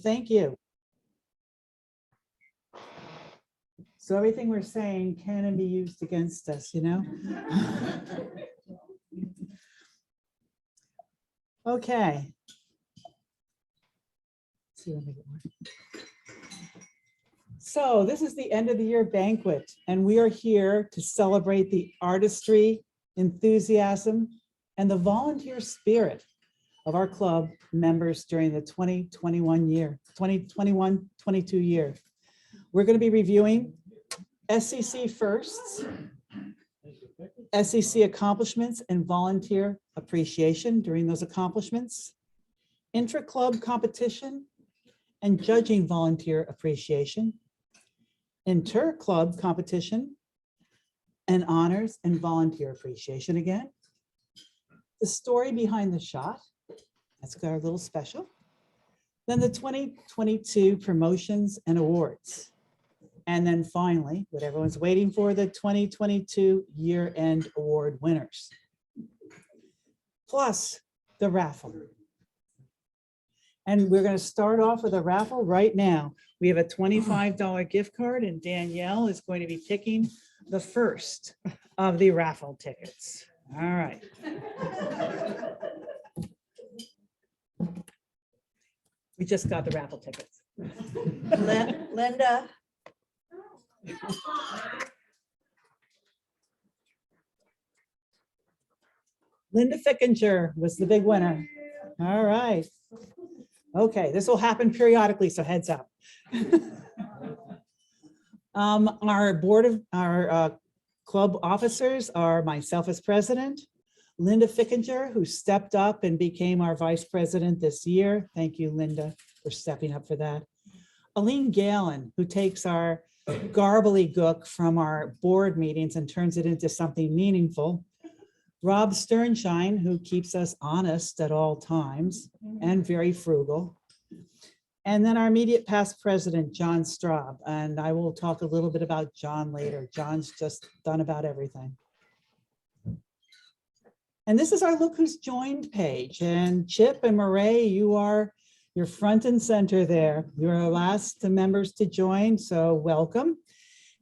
Thank you. So everything we're saying can be used against us, you know? Okay. Let's see, let me get more. So this is the end of the year banquet, and we are here to celebrate the artistry, enthusiasm, and the volunteer spirit of our club members during the 2021-22 year. We're going to be reviewing SCC firsts, SCC accomplishments and volunteer appreciation during those accomplishments, intra-club competition and judging volunteer appreciation, inter-club competition and honors and volunteer appreciation again, the story behind the shot, that's got our little special, then the 2022 promotions and awards. And then finally, what everyone's waiting for, the 2022 year-end award winners. Plus the raffle. And we're going to start off with a raffle right now. We have a $25 gift card, and Danielle is going to be picking the first of the raffle tickets. All right. We just got the raffle tickets. Linda. Linda Fickinger was the big winner. All right. Okay, this will happen periodically, so heads up. Our club officers are myself as president, Linda Fickinger, who stepped up and became our vice president this year. Thank you, Linda, for stepping up for that. Aline Galen, who takes our gobbledygook from our board meetings and turns it into something meaningful. Rob Sternshine, who keeps us honest at all times and very frugal. And then our immediate past president, John Straub. And I will talk a little bit about John later. John's just done about everything. And this is our Look Who's Joined page. And Chip and Murray, you're front and center there. You're the last members to join, so welcome.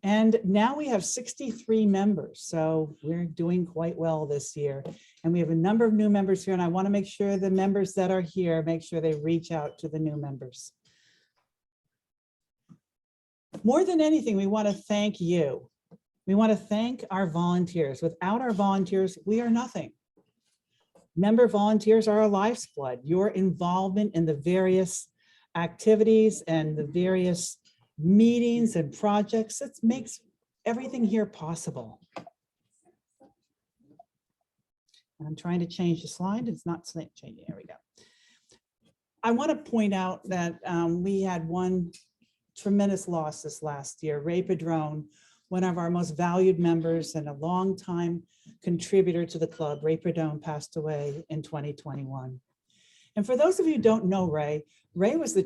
And now we have 63 members, so we're doing quite well this year. And we have a number of new members here, and I want to make sure the members that are here, make sure they reach out to the new members. More than anything, we want to thank you. We want to thank our volunteers. Without our volunteers, we are nothing. Member volunteers are our life's blood. Your involvement in the various activities and the various meetings and projects, it makes everything here possible. I'm trying to change the slide. It's not changing. There we go. I want to point out that we had one tremendous loss this last year. Ray Padron, one of our most valued members and a longtime contributor to the club. Ray Padron passed away in 2021. And for those of you who don't know Ray, Ray was the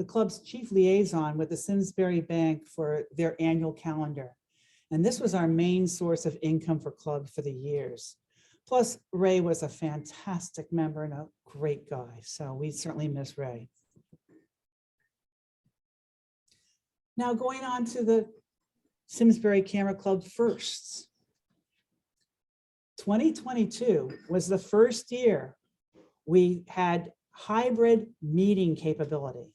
club's chief liaison with the Simsbury Bank for their annual calendar. And this was our main source of income for club for the years. Plus, Ray was a fantastic member and a great guy. So we certainly miss Ray. Now going on to the Simsbury Camera Club firsts. 2022 was the first year we had hybrid meeting capability.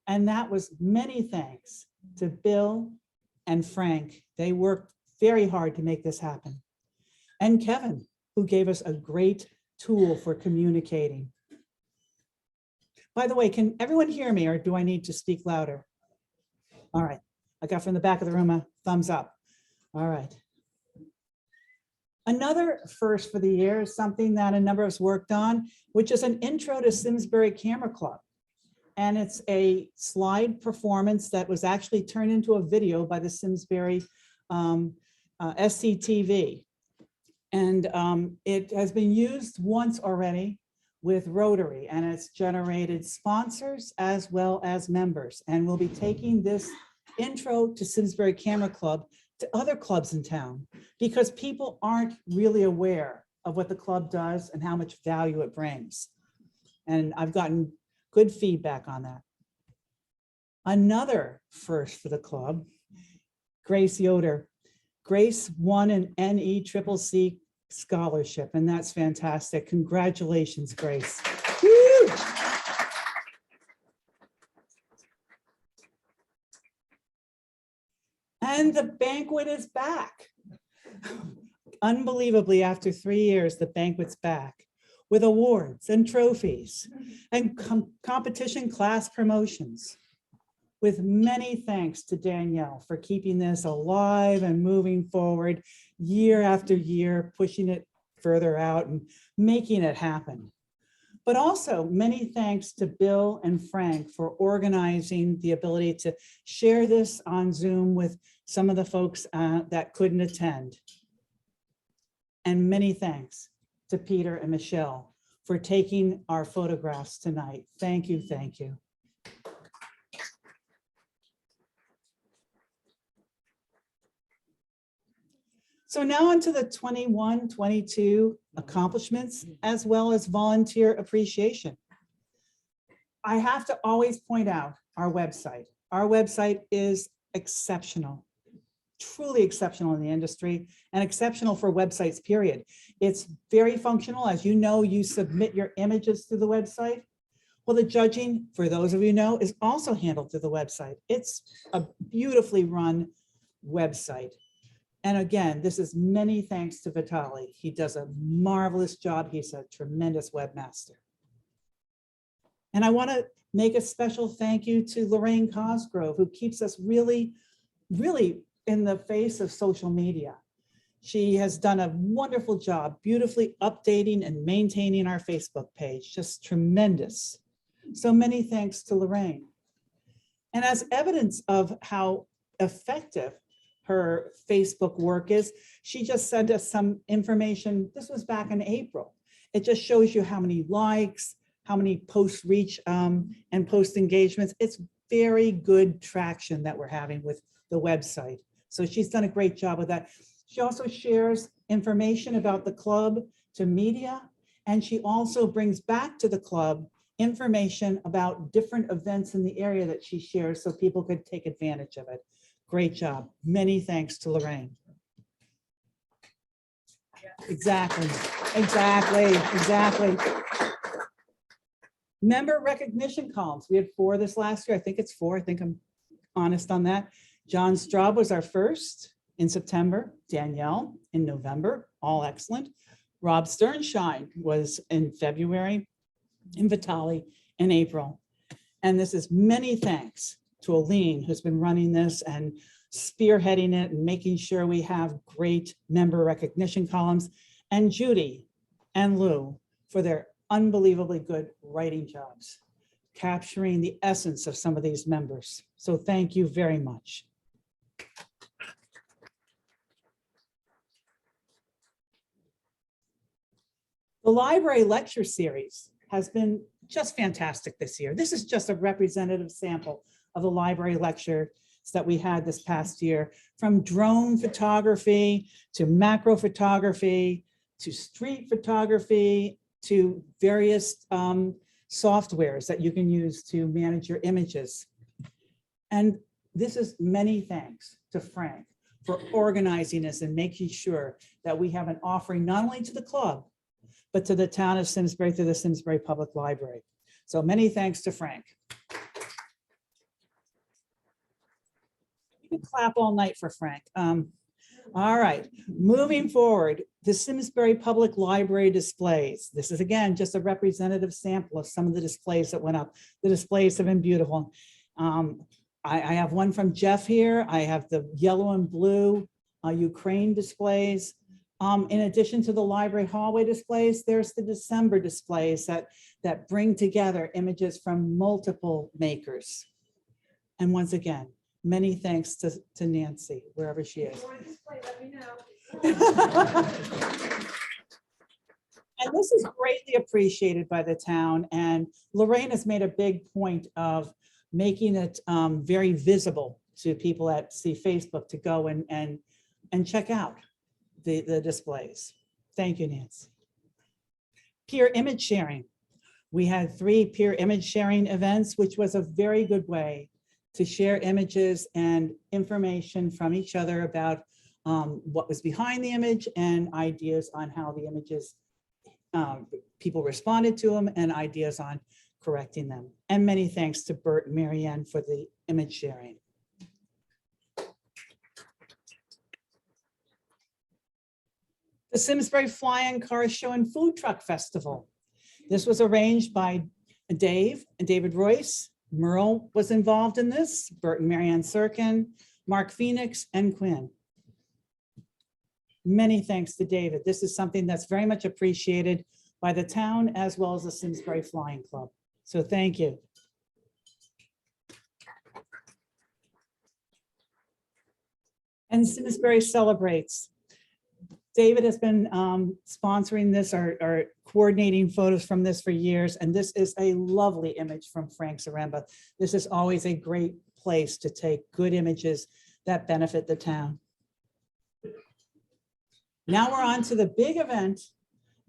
And that was many thanks to Bill and Frank. They worked very hard to make this happen. And Kevin, who gave us a great tool for communicating. By the way, can everyone hear me, or do I need to speak louder? All right, I got from the back of the room a thumbs up. All right. Another first for the year is something that a number of us worked on, which is an intro to Simsbury Camera Club. And it's a slide performance that was actually turned into a video by the Simsbury SCTV. And it has been used once already with Rotary, and it's generated sponsors as well as members. And we'll be taking this intro to Simsbury Camera Club to other clubs in town, because people aren't really aware of what the club does and how much value it brings. And I've gotten good feedback on that. Another first for the club, Grace Yoder. Grace won an NECCC scholarship, and that's fantastic. Congratulations, Grace. Woo! And the banquet is back. Unbelievably, after 3 years, the banquet's back with awards and trophies and competition class promotions. With many thanks to Danielle for keeping this alive and moving forward year after year, pushing it further out and making it happen. But also many thanks to Bill and Frank for organizing the ability to share this on Zoom with some of the folks that couldn't attend. And many thanks to Peter and Michelle for taking our photographs tonight. Thank you, thank you. So now on to the 21-22 accomplishments, as well as volunteer appreciation. I have to always point out our website. Our website is exceptional, truly exceptional in the industry and exceptional for websites, period. It's very functional. As you know, you submit your images to the website. Well, the judging, for those of you who know, is also handled through the website. It's a beautifully run website. And again, this is many thanks to Vitaly. He does a marvelous job. He's a tremendous webmaster. And I want to make a special thank you to Lorraine Cosgrove, who keeps us really, really in the face of social media. She has done a wonderful job, beautifully updating and maintaining our Facebook page, just tremendous. So many thanks to Lorraine. And as evidence of how effective her Facebook work is, she just sent us some information. This was back in April. It just shows you how many likes, how many post reach and post engagements. It's very good traction that we're having with the website. So she's done a great job with that. She also shares information about the club to media, and she also brings back to the club information about different events in the area that she shares so people could take advantage of it. Great job. Many thanks to Lorraine. Exactly. Member recognition columns. We had 4 this last year. I think it's 4. I think I'm honest on that. John Straub was our first in September. Danielle in November. All excellent. Rob Sternshine was in February. And Vitaly in April. And this is many thanks to Aline, who's been running this and spearheading it and making sure we have great member recognition columns, and Judy and Lou for their unbelievably good writing jobs, capturing the essence of some of these members. So thank you very much. The library lecture series has been just fantastic this year. This is just a representative sample of the library lectures that we had this past year, from drone photography to macro photography to street photography to various softwares that you can use to manage your images. And this is many thanks to Frank for organizing this and making sure that we have an offering not only to the club, but to the town of Simsbury through the Simsbury Public Library. So many thanks to Frank. You can clap all night for Frank. All right, moving forward, the Simsbury Public Library displays. This is again just a representative sample of some of the displays that went up. The displays have been beautiful. I have one from Jeff here. I have the yellow and blue Ukraine displays. In addition to the library hallway displays, there's the December displays that bring together images from multiple makers. And once again, many thanks to Nancy, wherever she is. And this is greatly appreciated by the town. And Lorraine has made a big point of making it very visible to people that see Facebook to go and check out the displays. Thank you, Nancy. Peer image sharing. We had 3 peer image sharing events, which was a very good way to share images and information from each other about what was behind the image and ideas on how the images, people responded to them, and ideas on correcting them. And many thanks to Bert and Marianne for the image sharing. The Simsbury Flying Car Show and Food Truck Festival. This was arranged by Dave and David Royce. Merle was involved in this, Bert and Marianne Sirkin, Mark Phoenix, and Quinn. Many thanks to David. This is something that's very much appreciated by the town as well as the Simsbury Flying Club. So thank you. And Simsbury Celebrates. David has been sponsoring this or coordinating photos from this for years, and this is a lovely image from Frank Zaremba. This is always a great place to take good images that benefit the town. Now we're on to the big event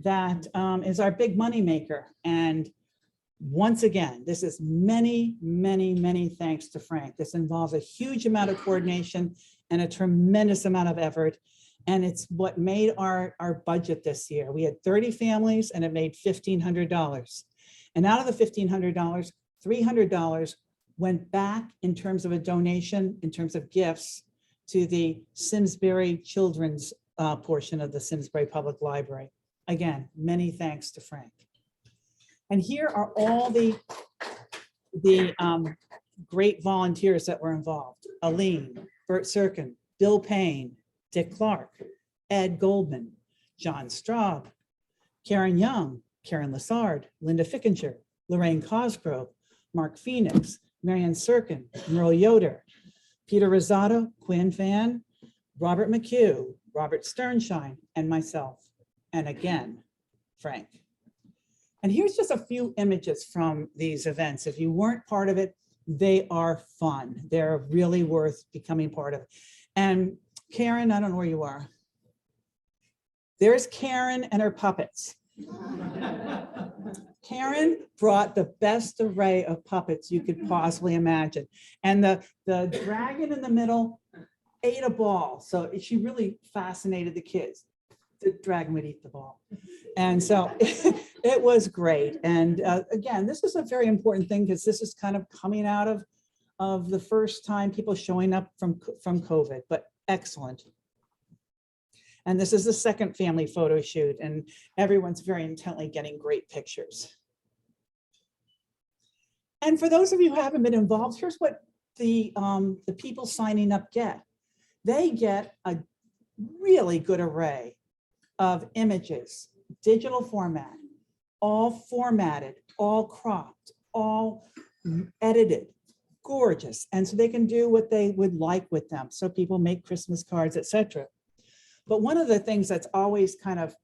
that is our big money maker. And once again, this is many, many, many thanks to Frank. This involves a huge amount of coordination and a tremendous amount of effort. And it's what made our budget this year. We had 30 families and it made $1,500. And out of the $1,500, $300 went back in terms of a donation, in terms of gifts, to the Simsbury Children's portion of the Simsbury Public Library. Again, many thanks to Frank. And here are all the great volunteers that were involved. Aline, Bert Sirkin, Bill Payne, Dick Clark, Ed Goldman, John Straub, Karen Young, Karen Lassard, Linda Fickinger, Lorraine Cosgrove, Mark Phoenix, Marianne Sirkin, Merle Yoder, Peter Rosado, Quinn Fan, Robert McHugh, Robert Sternshine, and myself. And again, Frank. And here's just a few images from these events. If you weren't part of it, they are fun. They're really worth becoming part of. And Karen, I don't know where you are. There's Karen and her puppets. Karen brought the best array of puppets you could possibly imagine. And the dragon in the middle ate a ball. So she really fascinated the kids. The dragon would eat the ball. And so it was great. And again, this is a very important thing because this is kind of coming out of the first time people showing up from COVID, but excellent. And this is the second family photo shoot, and everyone's very intently getting great pictures. And for those of you who haven't been involved, here's what the people signing up get. They get a really good array of images, digital format, all formatted, all cropped, all edited, gorgeous. And so they can do what they would like with them. So people make Christmas cards, etc. But one of the things that's always kind of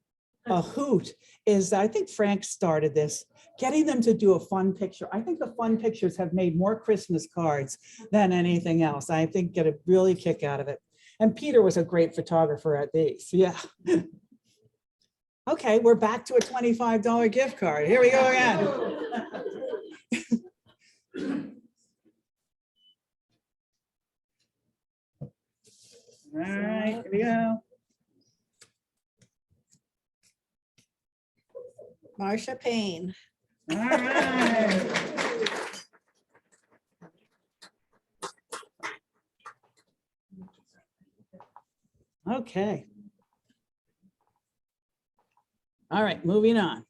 a hoot is, I think Frank started this, getting them to do a fun picture. I think the fun pictures have made more Christmas cards than anything else. I think get a really kick out of it. And Peter was a great photographer at these. Yeah. Okay, we're back to a $25 gift card. Here we go again. All right, here we go. Marsha Payne. All right. Okay. All right, moving on.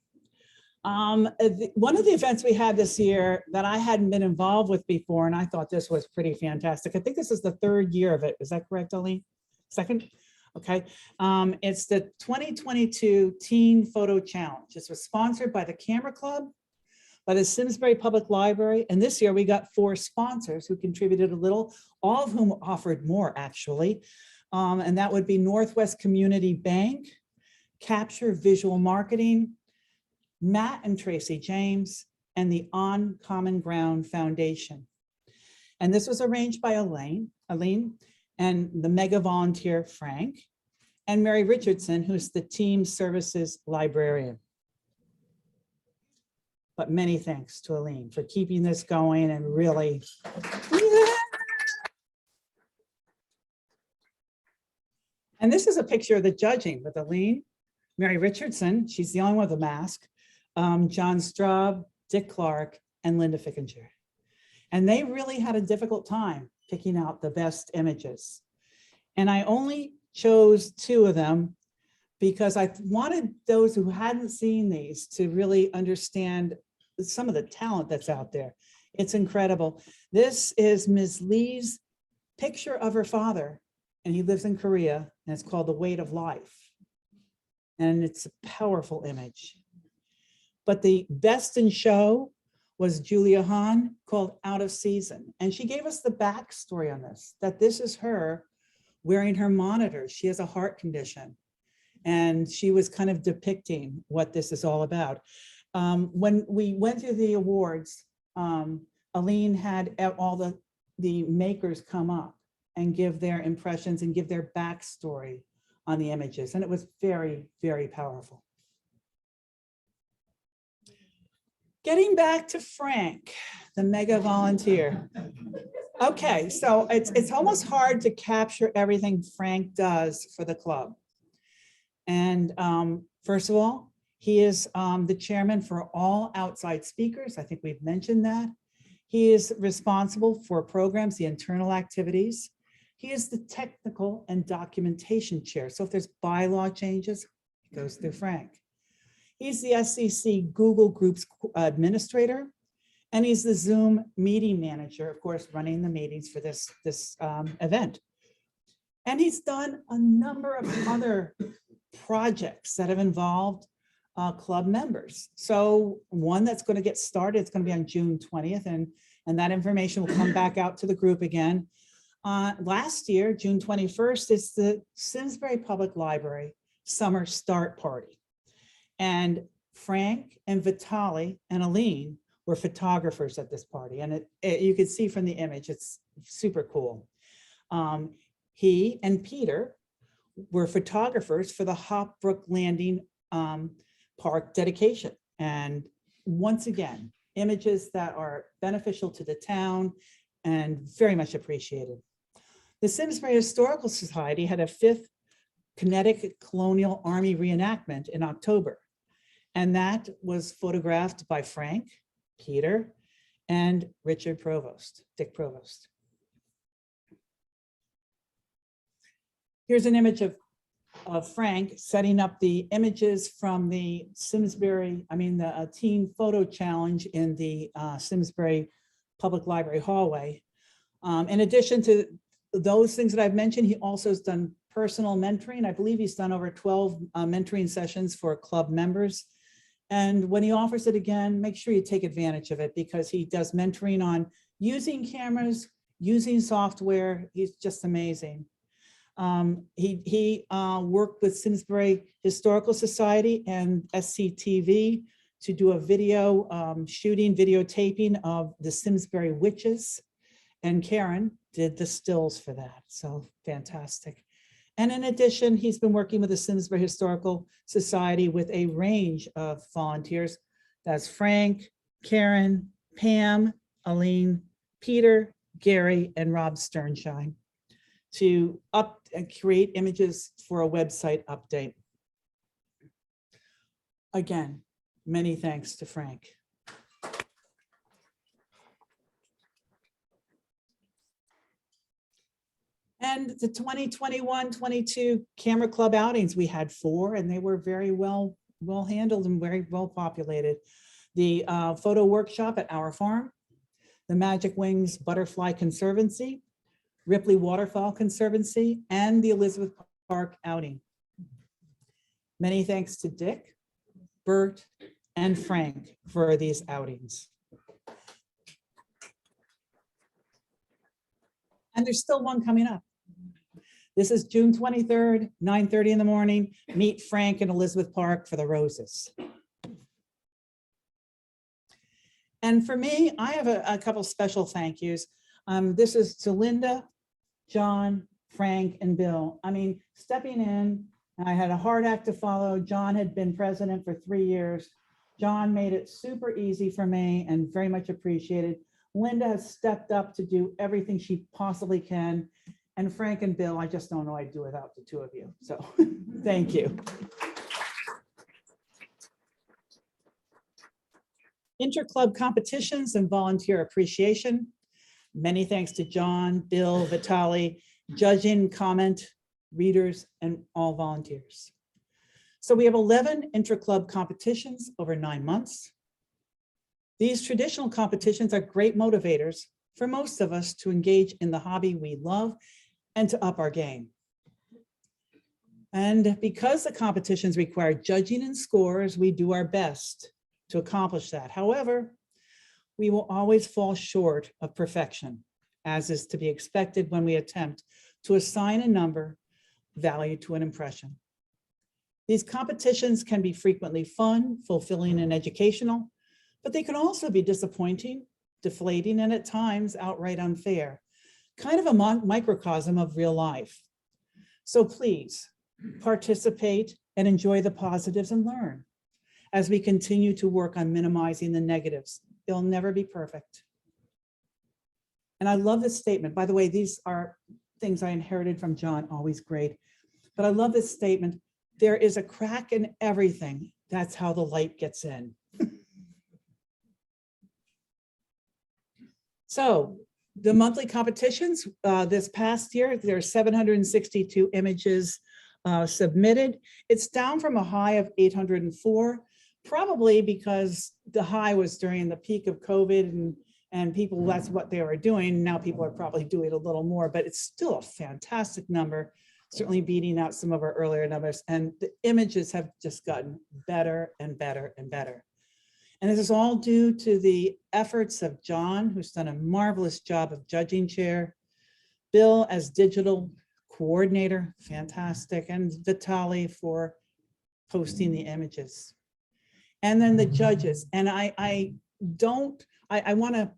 One of the events we had this year that I hadn't been involved with before, and I thought this was pretty fantastic. I think this is the third year of it. Is that correct, Aline? Second? Okay. It's the 2022 Teen Photo Challenge. This was sponsored by the Camera Club, by the Simsbury Public Library. And this year we got 4 sponsors who contributed a little, all of whom offered more actually. And that would be Northwest Community Bank, Capture Visual Marketing, Matt and Tracy James, and the On Common Ground Foundation. And this was arranged by Aline, and the mega volunteer Frank, and Mary Richardson, who's the team services librarian. But many thanks to Aline for keeping this going and really, And this is a picture of the judging with Aline, Mary Richardson, she's the only one with a mask, John Straub, Dick Clark, and Linda Fickinger. And they really had a difficult time picking out the best images. And I only chose 2 of them because I wanted those who hadn't seen these to really understand some of the talent that's out there. It's incredible. This is Ms. Lee's picture of her father, and he lives in Korea, and it's called The Weight of Life. And it's a powerful image. But the best in show was Julia Hahn, called Out of Season. And she gave us the backstory on this, that this is her wearing her monitors. She has a heart condition. And she was kind of depicting what this is all about. When we went through the awards, Aline had all the makers come up and give their impressions and give their backstory on the images. And it was very, very powerful. Getting back to Frank, the mega volunteer. Okay, so it's almost hard to capture everything Frank does for the club. And first of all, he is the chairman for all outside speakers. I think we've mentioned that. He is responsible for programs, the internal activities. He is the technical and documentation chair. So if there's bylaw changes, it goes through Frank. He's the SCC Google Groups administrator, and he's the Zoom meeting manager, of course, running the meetings for this event. And he's done a number of other projects that have involved club members. So one that's going to get started, it's going to be on June 20th, and that information will come back out to the group again. Last year, June 21st, is the Simsbury Public Library Summer Start Party. And Frank and Vitali and Aline were photographers at this party. And you can see from the image, it's super cool. He and Peter were photographers for the Hopbrook Landing Park dedication. And once again, images that are beneficial to the town and very much appreciated. The Simsbury Historical Society had a 5th Connecticut Colonial Army reenactment in October. And that was photographed by Frank, Peter, and Richard Provost, Dick Provost. Here's an image of Frank setting up the images from the Simsbury, the Teen Photo Challenge in the Simsbury Public Library hallway. In addition to those things that I've mentioned, he also has done personal mentoring. I believe he's done over 12 mentoring sessions for club members. And when he offers it again, make sure you take advantage of it, because he does mentoring on using cameras, using software. He's just amazing. He worked with Simsbury Historical Society and SCTV to do a video videotaping of the Simsbury witches, and Karen did the stills for that. So fantastic. And in addition, he's been working with the Simsbury Historical Society with a range of volunteers. That's Frank, Karen, Pam, Aline, Peter, Gary, and Rob Sternshine, to create images for a website update. Again, many thanks to Frank. And the 2021-22 Camera Club outings, we had 4, and they were very well handled and very well populated. The photo workshop at Our Farm, the Magic Wings Butterfly Conservancy, Ripley Waterfowl Conservancy, and the Elizabeth Park outing. Many thanks to Dick, Bert, and Frank for these outings. And there's still one coming up. This is June 23rd, 9:30 in the morning. Meet Frank in Elizabeth Park for the roses. And for me, I have a couple special thank yous. This is to Linda, John, Frank, and Bill. Stepping in, I had a hard act to follow. John had been president for 3 years. John made it super easy for me and very much appreciated. Linda has stepped up to do everything she possibly can. And Frank and Bill, I just don't know I'd do without the two of you. So thank you. Interclub competitions and volunteer appreciation. Many thanks to John, Bill, Vitali, judging, comment, readers, and all volunteers. So we have 11 interclub competitions over 9 months. These traditional competitions are great motivators for most of us to engage in the hobby we love and to up our game. And because the competitions require judging and scores, we do our best to accomplish that. However, we will always fall short of perfection, as is to be expected when we attempt to assign a number value to an impression. These competitions can be frequently fun, fulfilling, and educational, but they can also be disappointing, deflating, and at times outright unfair, kind of a microcosm of real life. So please participate and enjoy the positives and learn as we continue to work on minimizing the negatives. They'll never be perfect. And I love this statement. By the way, these are things I inherited from John, always great. But I love this statement. There is a crack in everything. That's how the light gets in. So the monthly competitions this past year, there are 762 images submitted. It's down from a high of 804, probably because the high was during the peak of COVID and people, that's what they were doing. Now people are probably doing a little more, but it's still a fantastic number, certainly beating out some of our earlier numbers. And the images have just gotten better and better and better. And this is all due to the efforts of John, who's done a marvelous job of judging chair, Bill as digital coordinator, fantastic, and Vitali for posting the images. And then the judges. And I want to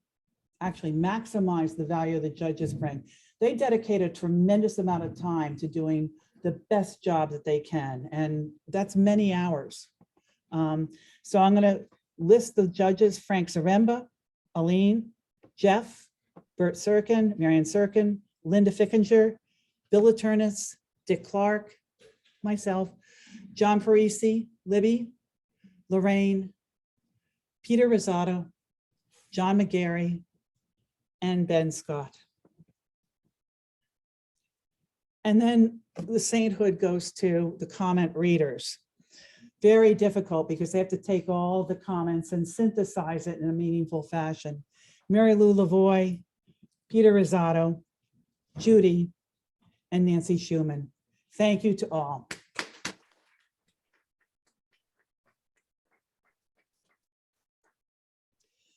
actually maximize the value of the judges bring. They dedicate a tremendous amount of time to doing the best job that they can. And that's many hours. So I'm going to list the judges: Frank Zaremba, Aline, Jeff, Bert Serkin, Marion Serkin, Linda Fickinger, Bill Laternis, Dick Clark, myself, John Parisi, Libby, Lorraine, Peter Rosado, John McGarry, and Ben Scott. And then the sainthood goes to the comment readers. Very difficult because they have to take all the comments and synthesize it in a meaningful fashion. Mary Lou Lavoie, Peter Rosado, Judy, and Nancy Schumann. Thank you to all.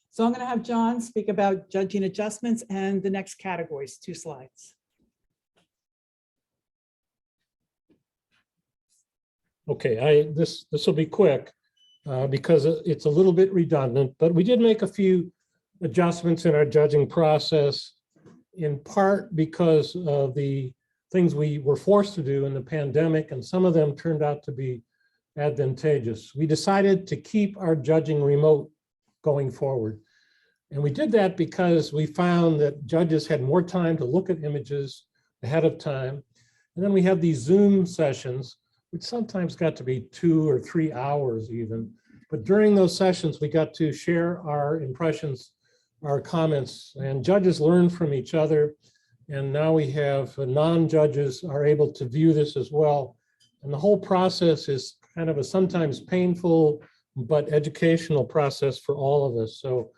So I'm going to have John speak about judging adjustments and the next categories, 2 slides. Okay, this will be quick because it's a little bit redundant, but we did make a few adjustments in our judging process, in part because of the things we were forced to do in the pandemic, and some of them turned out to be advantageous. We decided to keep our judging remote going forward. And we did that because we found that judges had more time to look at images ahead of time. And then we have these Zoom sessions, which sometimes got to be 2 or 3 hours even. But during those sessions, we got to share our impressions, our comments, and judges learn from each other. And now we have non-judges are able to view this as well. And the whole process is kind of a sometimes painful but educational process for all of us. So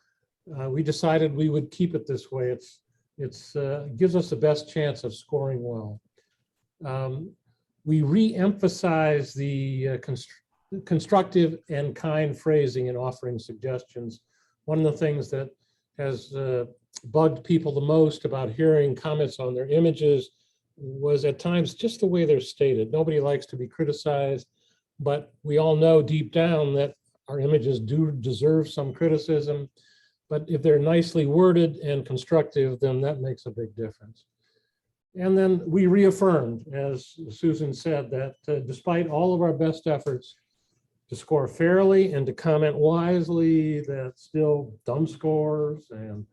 we decided we would keep it this way. It gives us the best chance of scoring well. We re-emphasize the constructive and kind phrasing in offering suggestions. One of the things that has bugged people the most about hearing comments on their images was at times just the way they're stated. Nobody likes to be criticized, but we all know deep down that our images do deserve some criticism. But if they're nicely worded and constructive, then that makes a big difference. And then we reaffirmed, as Susan said, that despite all of our best efforts to score fairly and to comment wisely, that still dumb scores and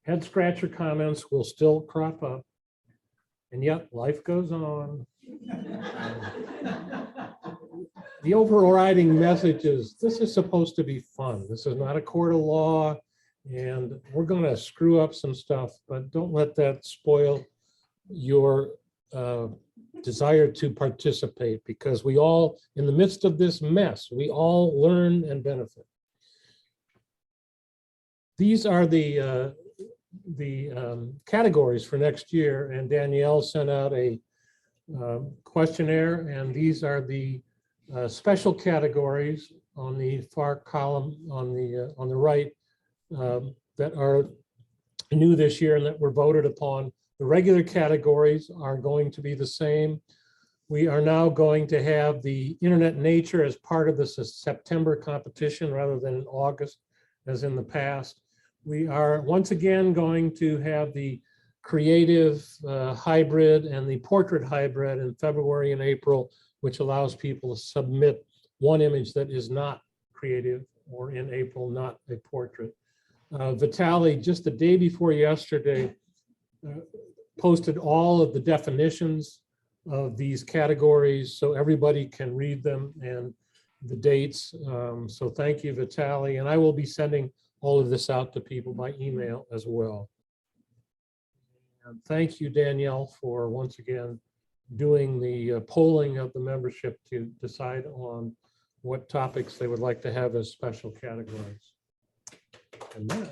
head scratcher comments will still crop up. And yet life goes on. The overriding message is this is supposed to be fun. This is not a court of law, and we're going to screw up some stuff, but don't let that spoil your desire to participate, because we all, in the midst of this mess, we all learn and benefit. These are the categories for next year, and Danielle sent out a questionnaire, and these are the special categories on the far column on the right that are new this year and that were voted upon. The regular categories are going to be the same. We are now going to have the Internet Nature as part of this September competition rather than in August as in the past. We are once again going to have the creative hybrid and the portrait hybrid in February and April, which allows people to submit one image that is not creative, or in April, not a portrait. Vitaly, just the day before yesterday, posted all of the definitions of these categories so everybody can read them and the dates. So thank you, Vitaly. And I will be sending all of this out to people by email as well. And thank you, Danielle, for once again doing the polling of the membership to decide on what topics they would like to have as special categories. And then,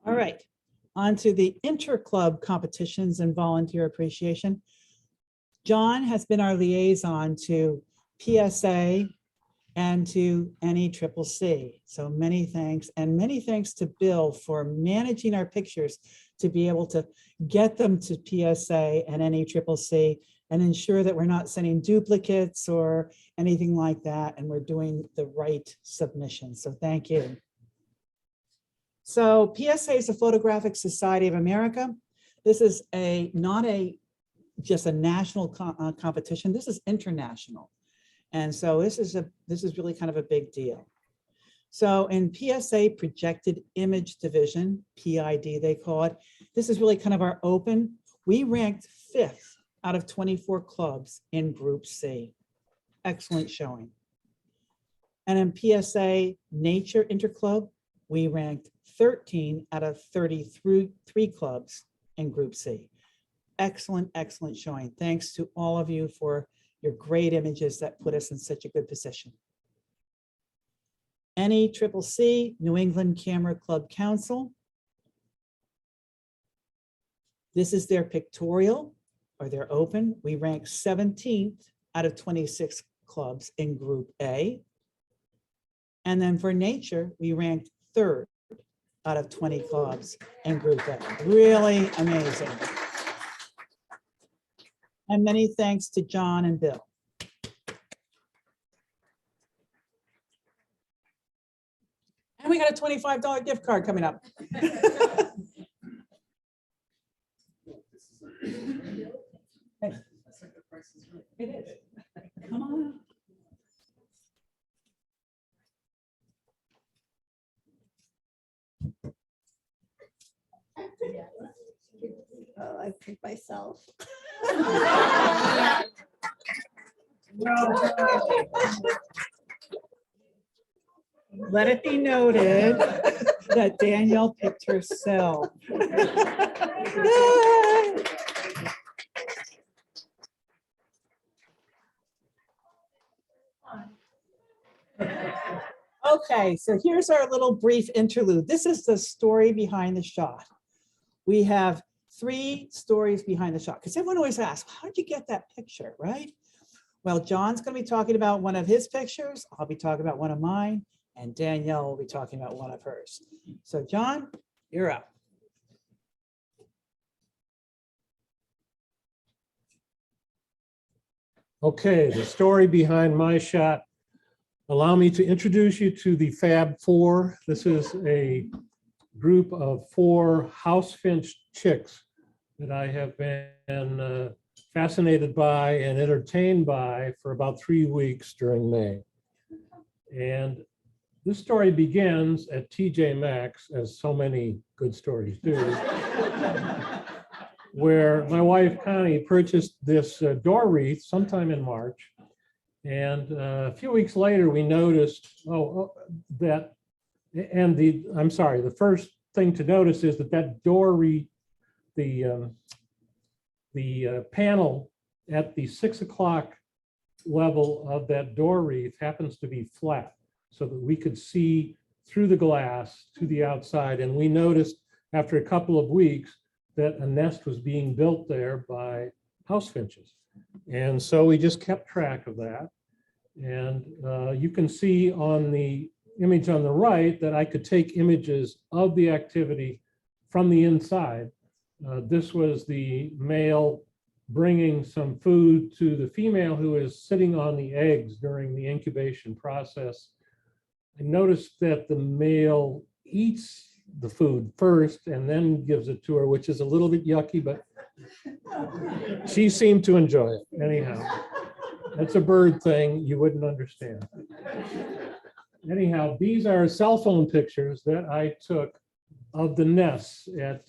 All right, on to the inter-club competitions and volunteer appreciation. John has been our liaison to PSA and to NECCC. So many thanks, and many thanks to Bill for managing our pictures to be able to get them to PSA and NECCC and ensure that we're not sending duplicates or anything like that, and we're doing the right submission. So thank you. So PSA is the Photographic Society of America. This is not just a national competition. This is international. And so this is really kind of a big deal. So in PSA Projected Image Division, PID they call it, this is really kind of our open. We ranked 5th out of 24 clubs in Group C. Excellent showing. And in PSA Nature Interclub, we ranked 13 out of 33 clubs in Group C. Excellent, excellent showing. Thanks to all of you for your great images that put us in such a good position. NECCC, New England Camera Club Council. This is their pictorial, or their open. We ranked 17th out of 26 clubs in Group A. And then for nature, we ranked 3rd out of 20 clubs in Group A. Really amazing. And many thanks to John and Bill. And we got a $25 gift card coming up. It is. Come on. Oh, I picked myself. Let it be noted that Danielle picked herself. Yay! Okay, so here's our little brief interlude. This is the story behind the shot. We have 3 stories behind the shot, because everyone always asks, how did you get that picture, right? Well, John's going to be talking about one of his pictures. I'll be talking about one of mine, and Danielle will be talking about one of hers. So John, you're up. okay, the story behind my shot. Allow me to introduce you to the Fab Four. This is a group of 4 house finch chicks that I have been fascinated by and entertained by for about 3 weeks during May. And this story begins at TJ Maxx, as so many good stories do, where my wife Connie purchased this door wreath sometime in March. And a few weeks later, we noticed that, and the first thing to notice is that door wreath, the panel at the 6 o'clock level of that door wreath happens to be flat, so that we could see through the glass to the outside. And we noticed after a couple of weeks that a nest was being built there by house finches. And so we just kept track of that. And you can see on the image on the right that I could take images of the activity from the inside. This was the male bringing some food to the female who is sitting on the eggs during the incubation process. I noticed that the male eats the food first and then gives it to her, which is a little bit yucky, but she seemed to enjoy it anyhow. That's a bird thing you wouldn't understand. Anyhow, these are cell phone pictures that I took of the nests at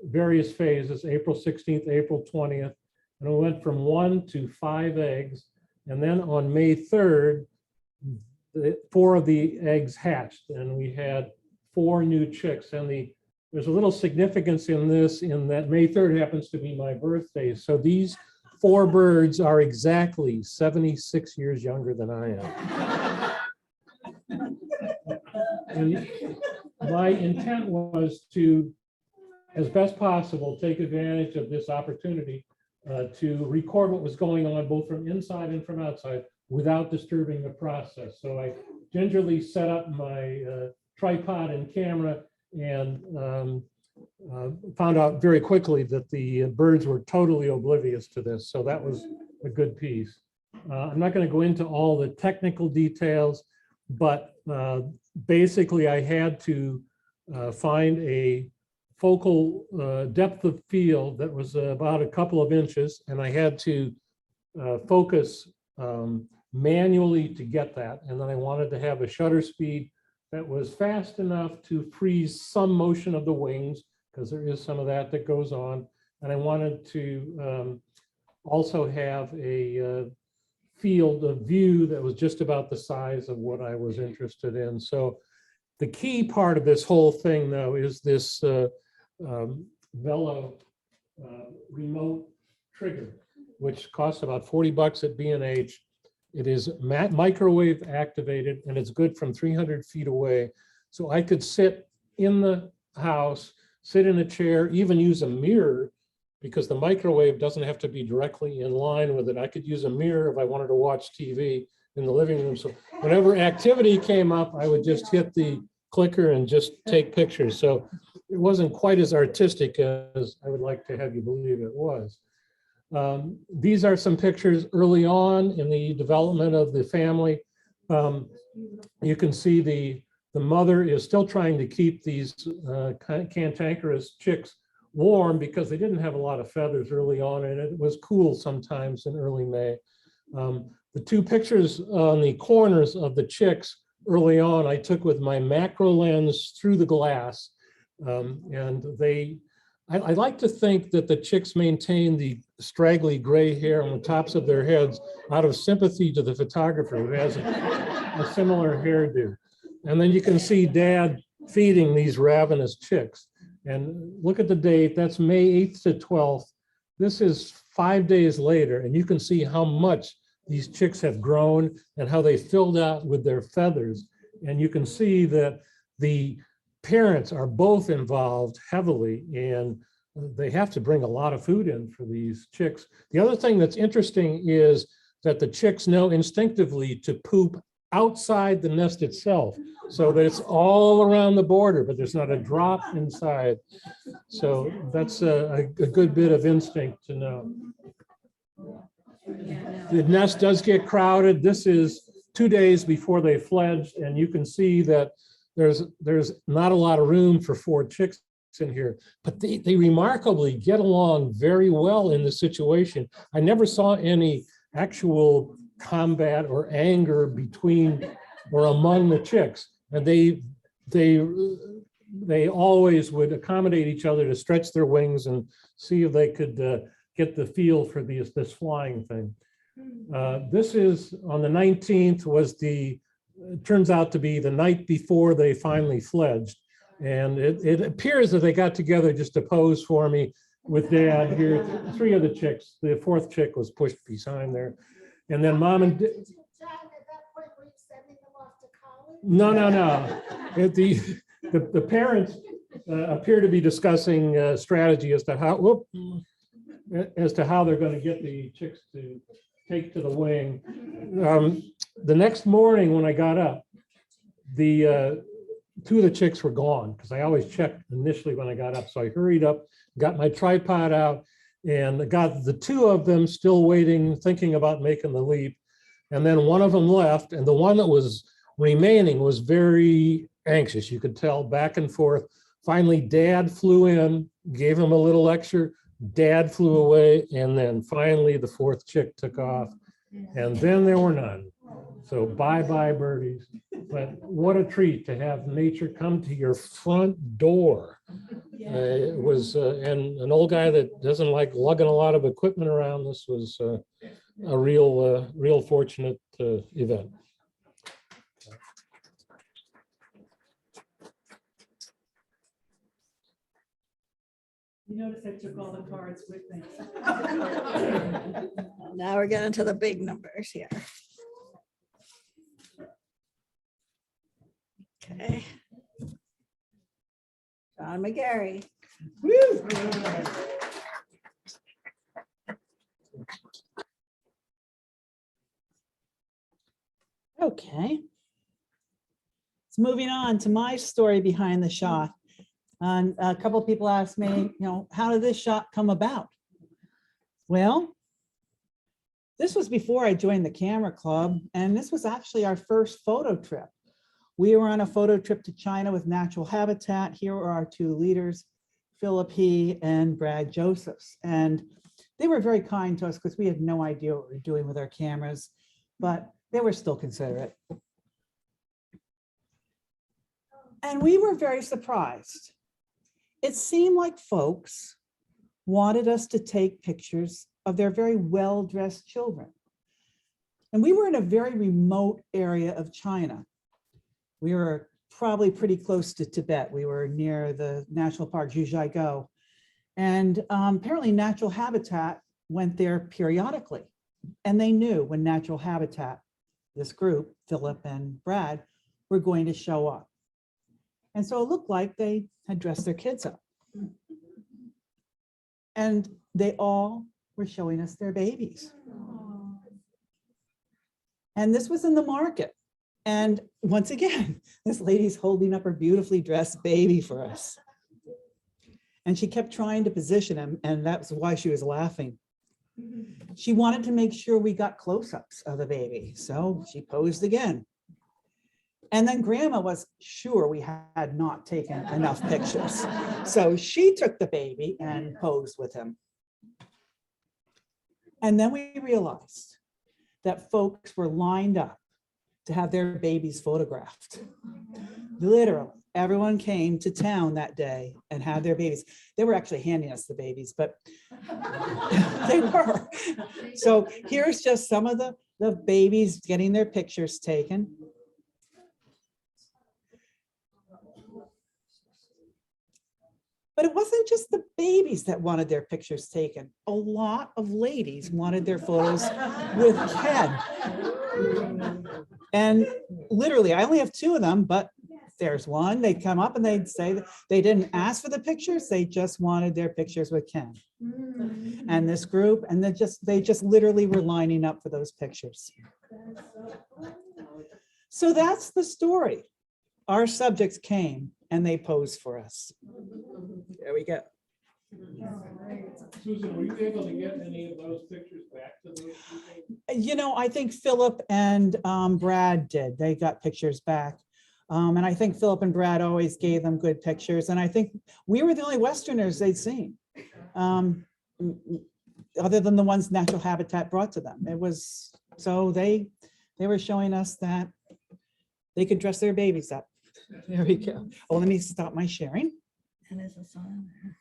various phases, April 16th, April 20th, and it went from 1 to 5 eggs. And then on May 3rd, 4 of the eggs hatched, and we had 4 new chicks. And there's a little significance in this, in that May 3rd happens to be my birthday. So these 4 birds are exactly 76 years younger than I am. And my intent was to, as best possible, take advantage of this opportunity to record what was going on both from inside and from outside without disturbing the process. So I gingerly set up my tripod and camera, and found out very quickly that the birds were totally oblivious to this. So that was a good piece. I'm not going to go into all the technical details, but basically I had to find a focal depth of field that was about a couple of inches, and I had to focus manually to get that. And then I wanted to have a shutter speed that was fast enough to freeze some motion of the wings, because there is some of that that goes on. And I wanted to also have a field of view that was just about the size of what I was interested in. So the key part of this whole thing, though, is this Velo remote trigger, which costs about 40 bucks at B&H. It is microwave activated, and it's good from 300 feet away. So I could sit in the house, sit in a chair, even use a mirror, because the microwave doesn't have to be directly in line with it. I could use a mirror if I wanted to watch TV in the living room. So whenever activity came up, I would just hit the clicker and just take pictures. So it wasn't quite as artistic as I would like to have you believe it was. These are some pictures early on in the development of the family. You can see the mother is still trying to keep these cantankerous chicks warm, because they didn't have a lot of feathers early on, and it was cool sometimes in early May. The 2 pictures on the corners of the chicks early on, I took with my macro lens through the glass. And I like to think that the chicks maintain the straggly gray hair on the tops of their heads out of sympathy to the photographer, who has a similar hairdo. And then you can see Dad feeding these ravenous chicks. And look at the date, that's May 8th to 12th. This is 5 days later, and you can see how much these chicks have grown and how they filled out with their feathers. And you can see that the parents are both involved heavily, and they have to bring a lot of food in for these chicks. The other thing that's interesting is that the chicks know instinctively to poop outside the nest itself, so that it's all around the border, but there's not a drop inside. So that's a good bit of instinct to know. The nest does get crowded. This is 2 days before they fledged, and you can see that there's not a lot of room for 4 chicks in here, but they remarkably get along very well in the situation. I never saw any actual combat or anger between or among the chicks. And they always would accommodate each other to stretch their wings and see if they could get the feel for this flying thing. This is on the 19th was turns out to be the night before they finally fledged. And it appears that they got together just to pose for me with Dad here. 3 of the chicks, the 4th chick was pushed behind there. And then Mom and no. The parents appear to be discussing strategy as to how they're going to get the chicks to take to the wing. The next morning when I got up, the 2 of the chicks were gone because I always checked initially when I got up. So I hurried up, got my tripod out, and got the 2 of them still waiting, thinking about making the leap. And then one of them left, and the one that was remaining was very anxious. You could tell back and forth. Finally, Dad flew in, gave him a little lecture. Dad flew away, and then finally the 4th chick took off, and then there were none. So bye-bye birdies. But what a treat to have nature come to your front door. It was, and an old guy that doesn't like lugging a lot of equipment around. This was a real fortunate event. You notice I took all the cards with me. Now we're getting to the big numbers here. Okay. John McGarry. Okay. So moving on to my story behind the shot. And a couple of people asked me, how did this shot come about? Well, this was before I joined the camera club, and this was actually our first photo trip. We were on a photo trip to China with Natural Habitat. Here are our 2 leaders, Philip He and Brad Josephs. And they were very kind to us because we had no idea what we were doing with our cameras, but they were still considerate. And we were very surprised. It seemed like folks wanted us to take pictures of their very well-dressed children. And we were in a very remote area of China. We were probably pretty close to Tibet. We were near the national park, Zhujiaigou. And apparently Natural Habitat went there periodically. And they knew when Natural Habitat, this group, Philip and Brad, were going to show up. And so it looked like they had dressed their kids up. And they all were showing us their babies. And this was in the market. And once again, this lady's holding up her beautifully dressed baby for us. And she kept trying to position him, and that's why she was laughing. She wanted to make sure we got close-ups of the baby, so she posed again. And then Grandma was sure we had not taken enough pictures. So she took the baby and posed with him. And then we realized that folks were lined up to have their babies photographed. Literally, everyone came to town that day and had their babies. They were actually handing us the babies, but they were. So here's just some of the babies getting their pictures taken. But it wasn't just the babies that wanted their pictures taken. A lot of ladies wanted their photos with Ken. And literally, I only have 2 of them, but there's one. They'd come up and they'd say that they didn't ask for the pictures. They just wanted their pictures with Ken. And this group, and they just literally were lining up for those pictures. So that's the story. Our subjects came and they posed for us. There we go. Susan, were you able to get any of those pictures back to those people? I think Philip and Brad did. They got pictures back. And I think Philip and Brad always gave them good pictures. And I think we were the only Westerners they'd seen, other than the ones Natural Habitat brought to them. It was, so they were showing us that they could dress their babies up. There we go. Oh, let me stop my sharing. And is this on there?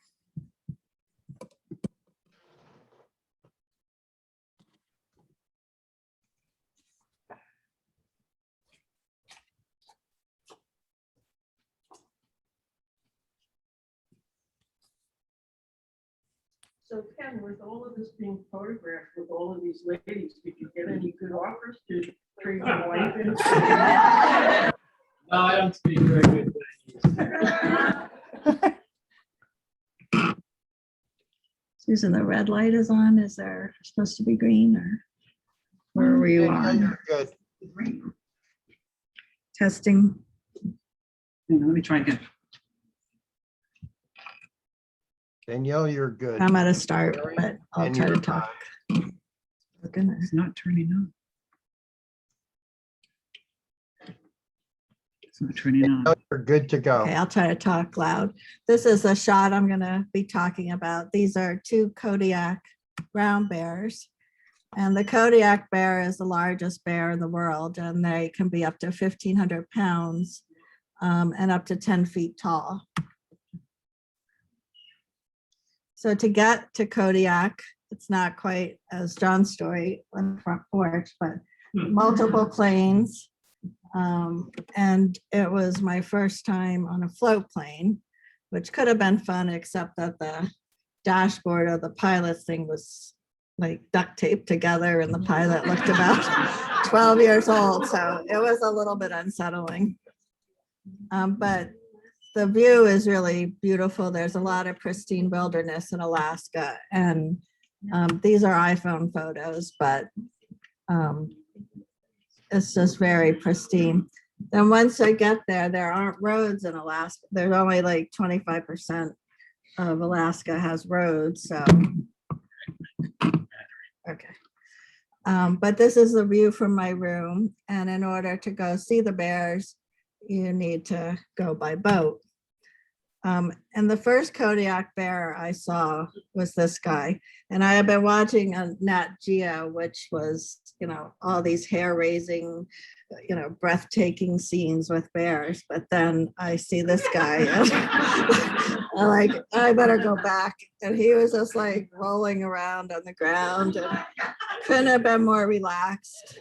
So Ken, with all of this being photographed with all of these ladies, did you get any good offers to trade your wife in? No, I don't speak very good Chinese. Susan, the red light is on. Is there supposed to be green or where were you on? You're good. Testing. Hang on, let me try again. Danielle, you're good. I'm at a start, but I'll And try to you're talk. fine. Oh, goodness. It's not turning on. It's not turning on. Danielle, you're good to go. Okay, I'll try to talk loud. This is a shot I'm gonna be talking about. These are two Kodiak brown bears. And the Kodiak bear is the largest bear in the world, and they can be up to 1,500 pounds and up to 10 feet tall. So to get to Kodiak, it's not quite as John's story on the front porch, but multiple planes. And it was my first time on a float plane, which could have been fun, except that the dashboard of the pilot's thing was like duct taped together and the pilot looked about 12 years old. So it was a little bit unsettling. But the view is really beautiful. There's a lot of pristine wilderness in Alaska. And these are iPhone photos, but it's just very pristine. Then once I get there, there aren't roads in Alaska. There's only like 25% of Alaska has roads, so. Okay. But this is the view from my room. And in order to go see the bears, you need to go by boat. And the first Kodiak bear I saw was this guy. And I had been watching a Nat Geo, which was, you know, all these hair-raising, you know, breathtaking scenes with bears. But then I see this guy, and I'm like, I better go back. And he was just like rolling around on the ground and couldn't have been more relaxed.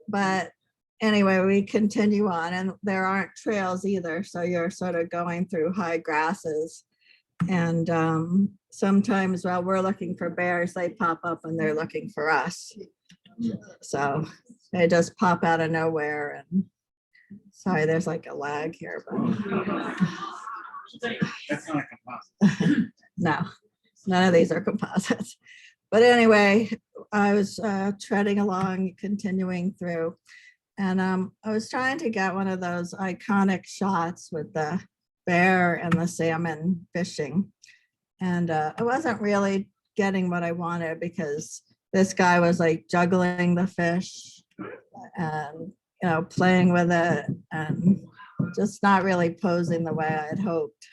But anyway, we continue on, and there aren't trails either. So you're sort of going through high grasses. And sometimes while we're looking for bears, they pop up and they're looking for us. So they just pop out of nowhere. And sorry, there's like a lag here, but That's not a composite. no, none of these are composites. But anyway, I was treading along, continuing through. And I was trying to get one of those iconic shots with the bear and the salmon fishing. And I wasn't really getting what I wanted because this guy was like juggling the fish and, you know, playing with it and just not really posing the way I had hoped.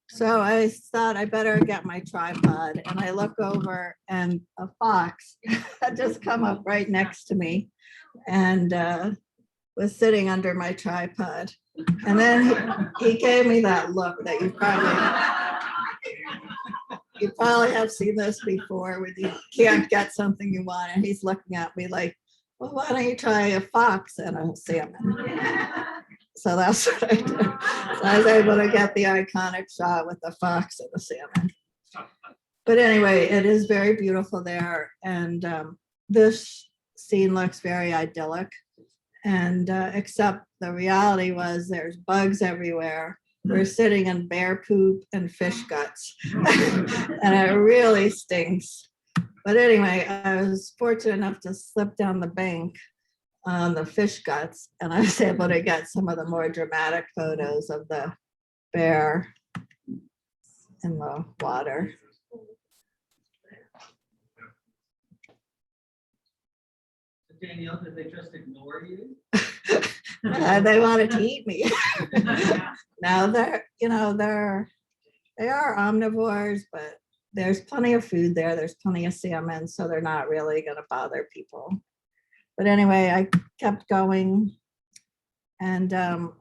So I thought I better get my tripod, and I look over and a fox had just come up right next to me and was sitting under my tripod. And then he gave me that look that you probably have seen this before when you can't get something you want. And he's looking at me like, well, why don't you try a fox and a salmon? So that's what I did. So I was able to get the iconic shot with the fox and the salmon. But anyway, it is very beautiful there. And this scene looks very idyllic. And except the reality was there's bugs everywhere. We're sitting in bear poop and fish guts. And it really stinks. But anyway, I was fortunate enough to slip down the bank on the fish guts, and I was able to get some of the more dramatic photos of the bear in the water. Danielle, did they just ignore you? They wanted to eat me. Now they are omnivores, but there's plenty of food there. There's plenty of salmon, so they're not really going to bother people. But anyway, I kept going, And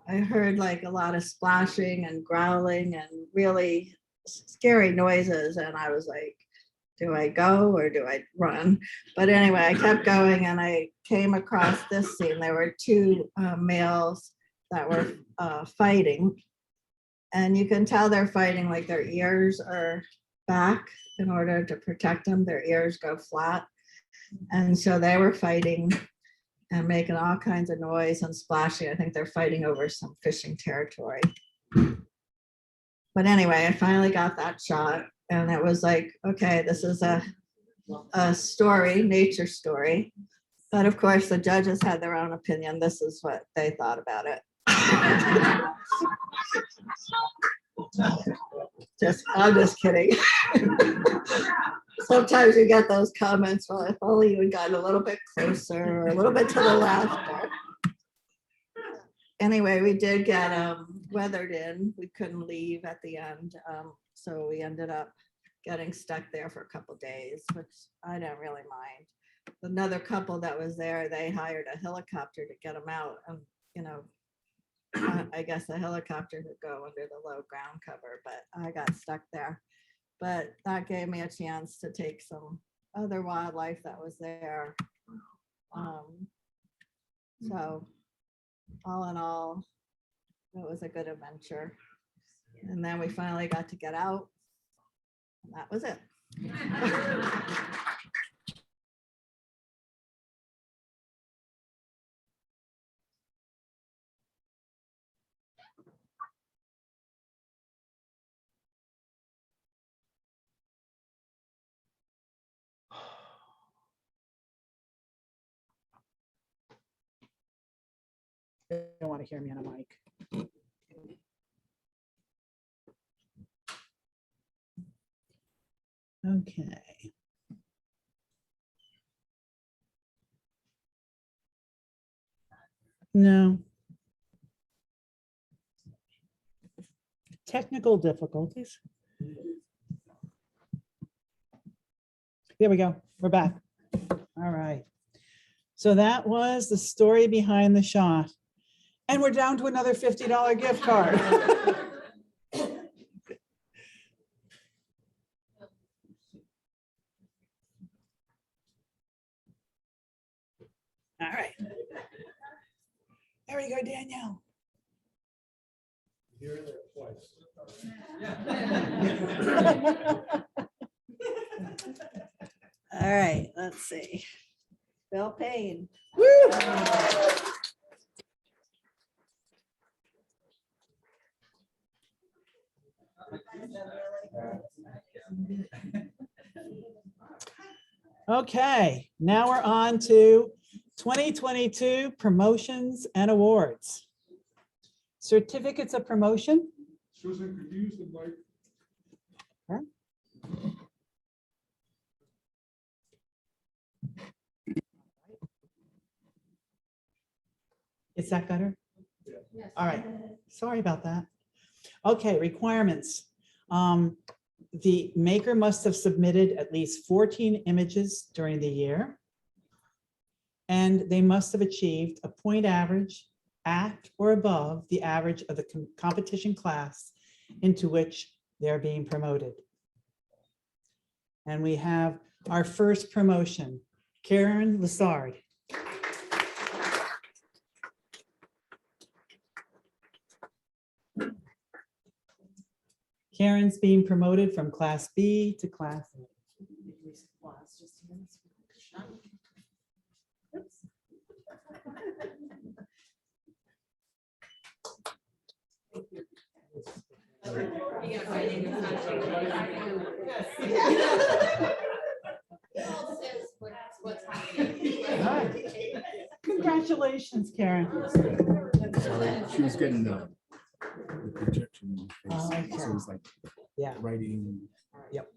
I heard like a lot of splashing and growling and really scary noises. And I was like, do I go or do I run? But anyway, I kept going and I came across this scene. There were two males that were fighting. And you can tell they're fighting like their ears are back in order to protect them. Their ears go flat. And so they were fighting and making all kinds of noise and splashing. I think they're fighting over some fishing territory. But anyway, I finally got that shot and it was like, okay, this is a story, nature story. But of course, the judges had their own opinion. This is what they thought about it. I'm just kidding. Sometimes you get those comments, well, if only you had gotten a little bit closer or a little bit to the left. Anyway, we did get weathered in. We couldn't leave at the end. So we ended up getting stuck there for a couple days, which I don't really mind. Another couple that was there, they hired a helicopter to get them out. And, you know, I guess a helicopter could go under the low ground cover, but I got stuck there. But that gave me a chance to take some other wildlife that was there. So all in all, it was a good adventure. And then we finally got to get out. And that was it. They don't want to hear me on a mic. Okay. No. Technical difficulties. There we go. We're back. All right. So that was the story behind the shot. And we're down to another $50 gift card. All right. There we go, Danielle. All right, let's see. Bill Payne. Woo! Okay, now we're on to 2022 promotions and awards. Certificates of promotion. Susan, could you use the mic? Is that better? All right, sorry about that. Okay, requirements. The maker must have submitted at least 14 images during the year. And they must have achieved a point average at or above the average of the competition class into which they're being promoted. And we have our first promotion, Karen Lessard. Karen's being promoted from Class B to Class A. Congratulations, Karen. Sorry, she was getting the projection. Oh, okay. So it was like Yeah. writing. Yep.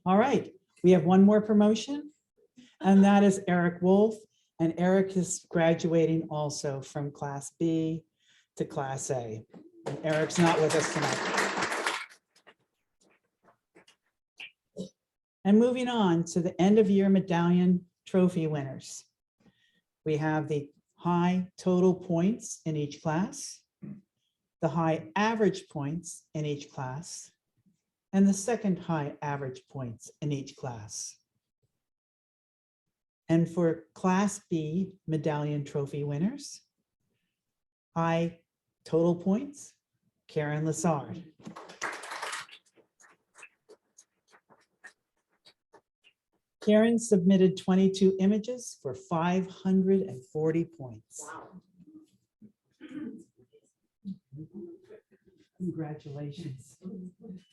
All right. We have one more promotion, and that is Eric Wolf. And Eric is graduating also from Class B to Class A. And Eric's not with us tonight. And moving on to the end of year medallion trophy winners. We have the high total points in each class, the high average points in each class, and the second high average points in each class. And for Class B medallion trophy winners, high total points, Karen Lassard. Karen submitted 22 images for 540 points. Congratulations. Thank you.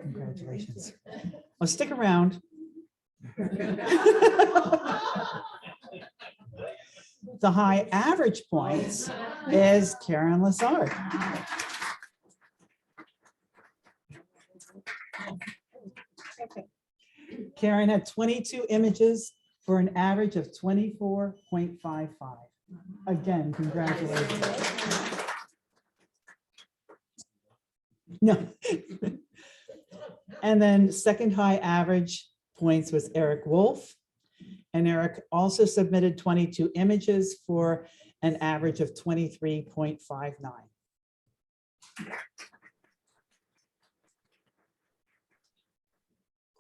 Congratulations. Well, stick around. The high average points is Karen Lassard. Karen had 22 images for an average of 24.55. Again, congratulations. No. And then second high average points was Eric Wolf. And Eric also submitted 22 images for an average of 23.59.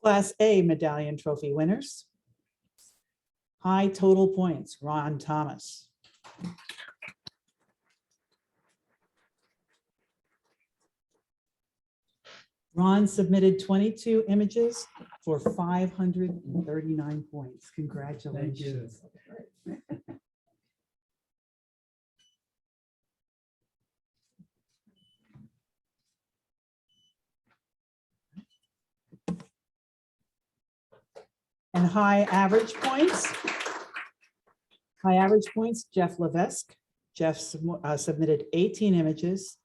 Class A medallion trophy winners. High total points, Ron Thomas. Ron submitted 22 images for 539 points. Congratulations. And high average points. High average points, Jeff Levesque. Jeff submitted 18 images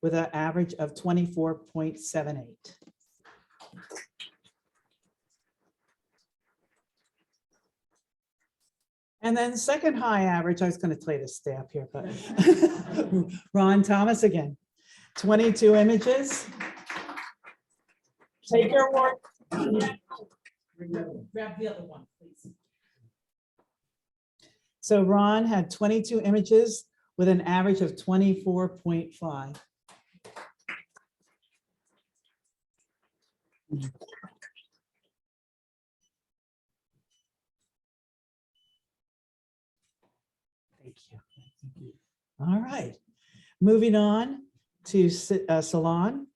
with an average of 24.78. And then second high average, I was going to play the stamp here, but Ron Thomas again, 22 images. Take your work. Grab the other one, please. So Ron had 22 images with an average of 24.5. Thank you. All right, moving on to Salon.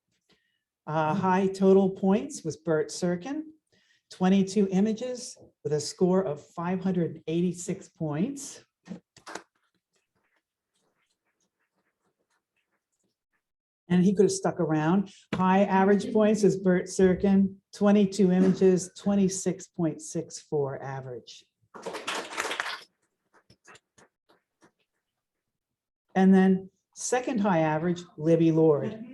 High total points was Bert Serkin, 22 images with a score of 586 points. And he could have stuck around. High average points is Bert Serkin, 22 images, 26.64 average. And then second high average, Libby Lord.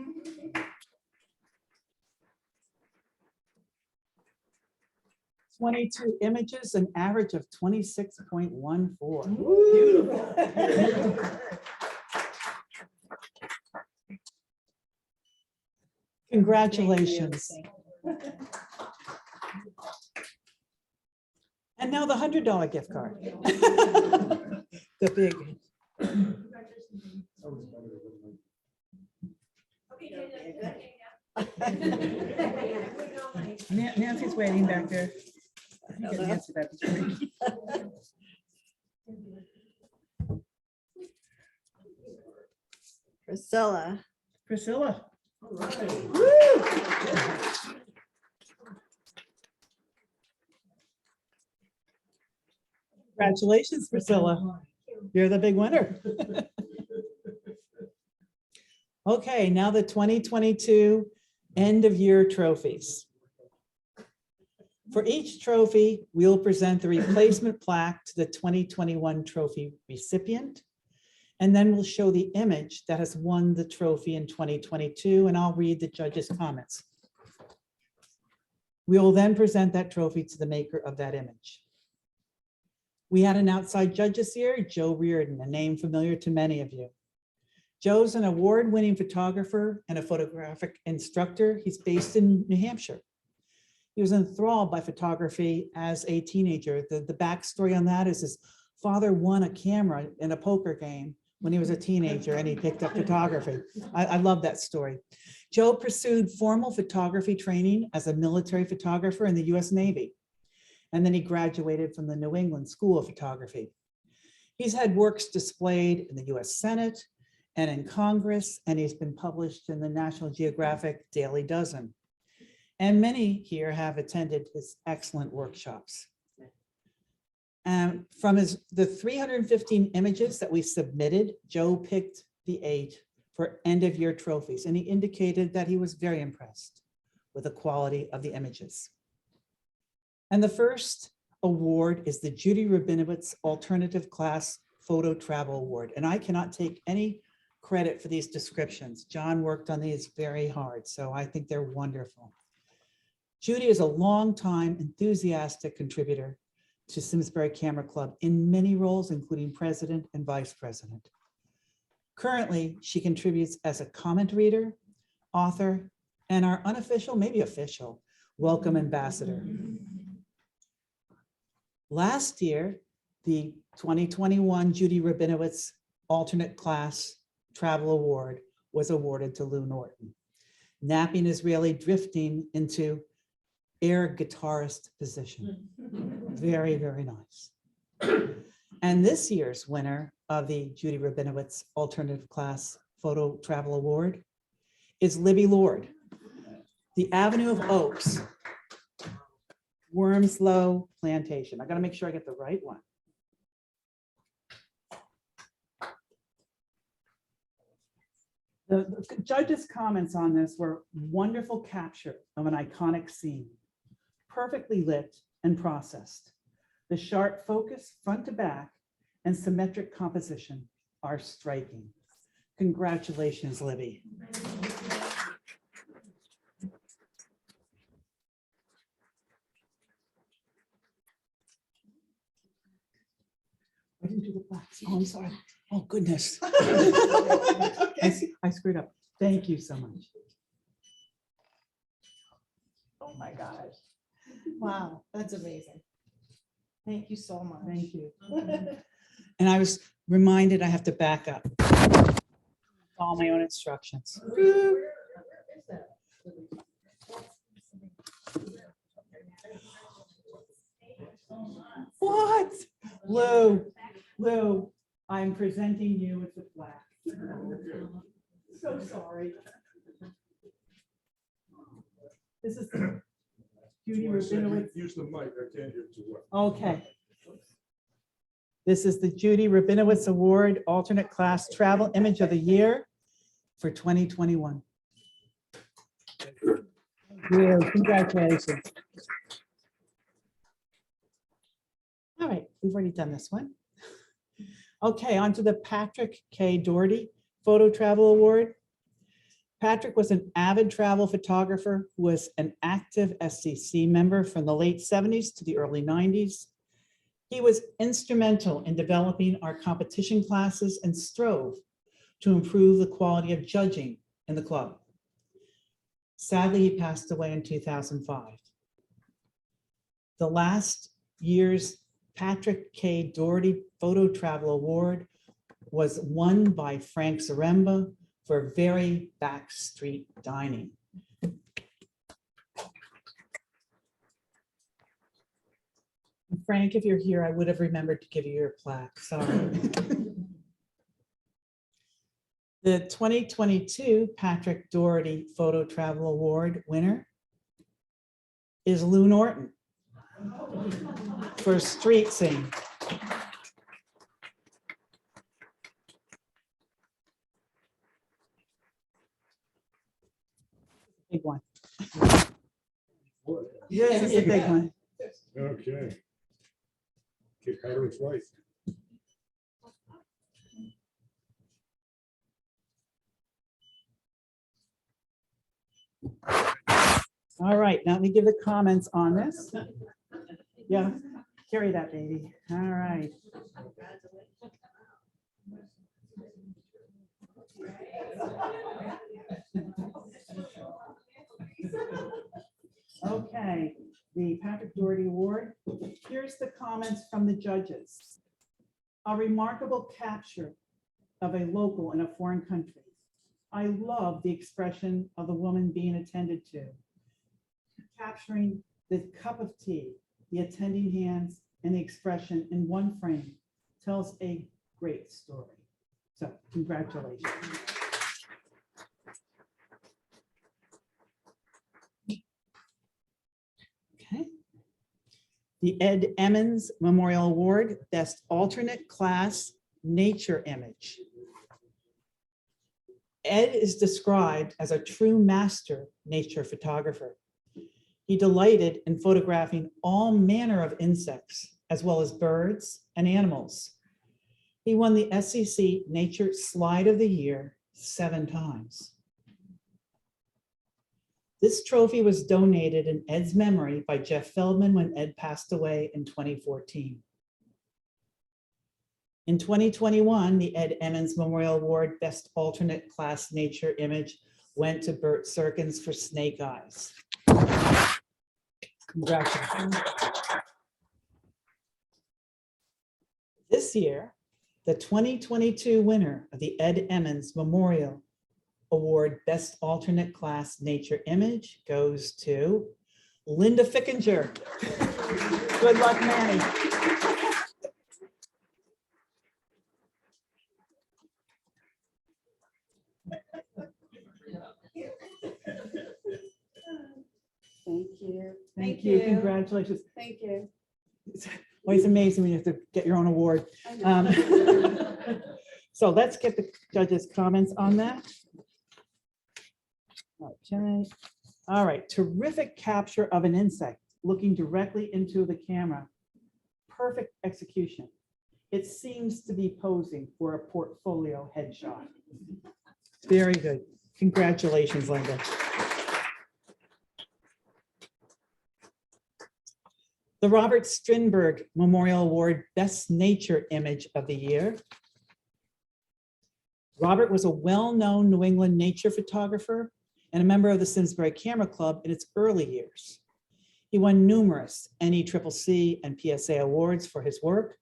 "22 images, an average of 26.14. Beautiful. Congratulations. And now the $100 gift card. The big. Nancy's waiting back there. You can answer that before you- Priscilla. Priscilla. Congratulations, Priscilla. You're the big winner. Okay, now the 2022 end of year trophies. For each trophy, we'll present the replacement plaque to the 2021 trophy recipient. And then we'll show the image that has won the trophy in 2022, and I'll read the judges' comments. We will then present that trophy to the maker of that image. We had an outside judge this year, Joe Reardon, a name familiar to many of you. Joe's an award-winning photographer and a photographic instructor. He's based in New Hampshire. He was enthralled by photography as a teenager. The backstory on that is his father won a camera in a poker game when he was a teenager and he picked up photography. I love that story. Joe pursued formal photography training as a military photographer in the US Navy. And then he graduated from the New England School of Photography. He's had works displayed in the US Senate and in Congress, and he's been published in the National Geographic Daily Dozen. And many here have attended his excellent workshops. From the 315 images that we submitted, Joe picked the 8 for end of year trophies, and he indicated that he was very impressed with the quality of the images. And the first award is the Judy Rabinowitz Alternative Class Photo Travel Award. And I cannot take any credit for these descriptions. John worked on these very hard, so I think they're wonderful. Judy is a longtime enthusiastic contributor to Simsbury Camera Club in many roles, including president and vice president. Currently, she contributes as a comment reader, author, and our unofficial, maybe official, welcome ambassador. Last year, the 2021 Judy Rabinowitz Alternate Class Travel Award was awarded to Lou Norton. Napping Israeli drifting into air guitarist position. Very, very nice. And this year's winner of the Judy Rabinowitz Alternative Class Photo Travel Award is Libby Lord. The Avenue of Oaks, Wormslow Plantation. I gotta make sure I get the right one. The judges' comments on this were wonderful capture of an iconic scene, perfectly lit and processed. The sharp focus front to back and symmetric composition are striking. Congratulations, Libby. I didn't do the plaques. Oh, I'm sorry. Oh, goodness. I screwed up. Thank you so much. Oh my gosh. Wow, that's amazing. Thank you so much. Thank you. And I was reminded I have to back up. Follow my own instructions. What? Lou, I'm presenting you with the flag. So sorry. This is Judy Rabinowitz. Use the mic, I can't hear too well. Okay. This is the Judy Rabinowitz Award Alternate Class Travel Image of the Year for 2021. Yeah, congratulations. All right, we've already done this one. Okay, on to the Patrick K. Doherty Photo Travel Award. Patrick was an avid travel photographer who was an active SCC member from the late 70s to the early 90s. He was instrumental in developing our competition classes and strove to improve the quality of judging in the club. Sadly, he passed away in 2005. The last year's Patrick K. Doherty Photo Travel Award was won by Frank Zaremba for very backstreet dining. Frank, if you're here, I would have remembered to give you your plaque, sorry. The 2022 Patrick Doherty Photo Travel Award winner is Lou Norton for Street Scene. Big one. Yeah, it's a big one. Okay. Okay, Patterns right. All right, now let me give the comments on this. Yeah, carry that, baby. All right. Okay, the Patrick Doherty Award. Here's the comments from the judges. A remarkable capture of a local in a foreign country. I love the expression of the woman being attended to. Capturing the cup of tea, the attending hands, and the expression in one frame tells a great story. So congratulations. Okay. The Ed Emmons Memorial Award, Best Alternate Class Nature Image. Ed is described as a true master nature photographer. He delighted in photographing all manner of insects, as well as birds and animals. He won the SCC Nature Slide of the Year 7 times. This trophy was donated in Ed's memory by Jeff Feldman when Ed passed away in 2014. In 2021, the Ed Emmons Memorial Award Best Alternate Class Nature Image went to Bert Serkins for Snake Eyes. Congratulations. This year, the 2022 winner of the Ed Emmons Memorial Award Best Alternate Class Nature Image goes to Linda Fickinger. Good luck, Manny. Thank you. Thank you. Congratulations. Thank you. It's always amazing when you have to get your own award. So let's get the judges' comments on that. Okay. All right. Terrific capture of an insect looking directly into the camera. Perfect execution. It seems to be posing for a portfolio headshot. Very good. Congratulations, Linda. The Robert Strindberg Memorial Award Best Nature Image of the Year. Robert was a well-known New England nature photographer and a member of the Simsbury Camera Club in its early years. He won numerous NECCC and PSA awards for his work.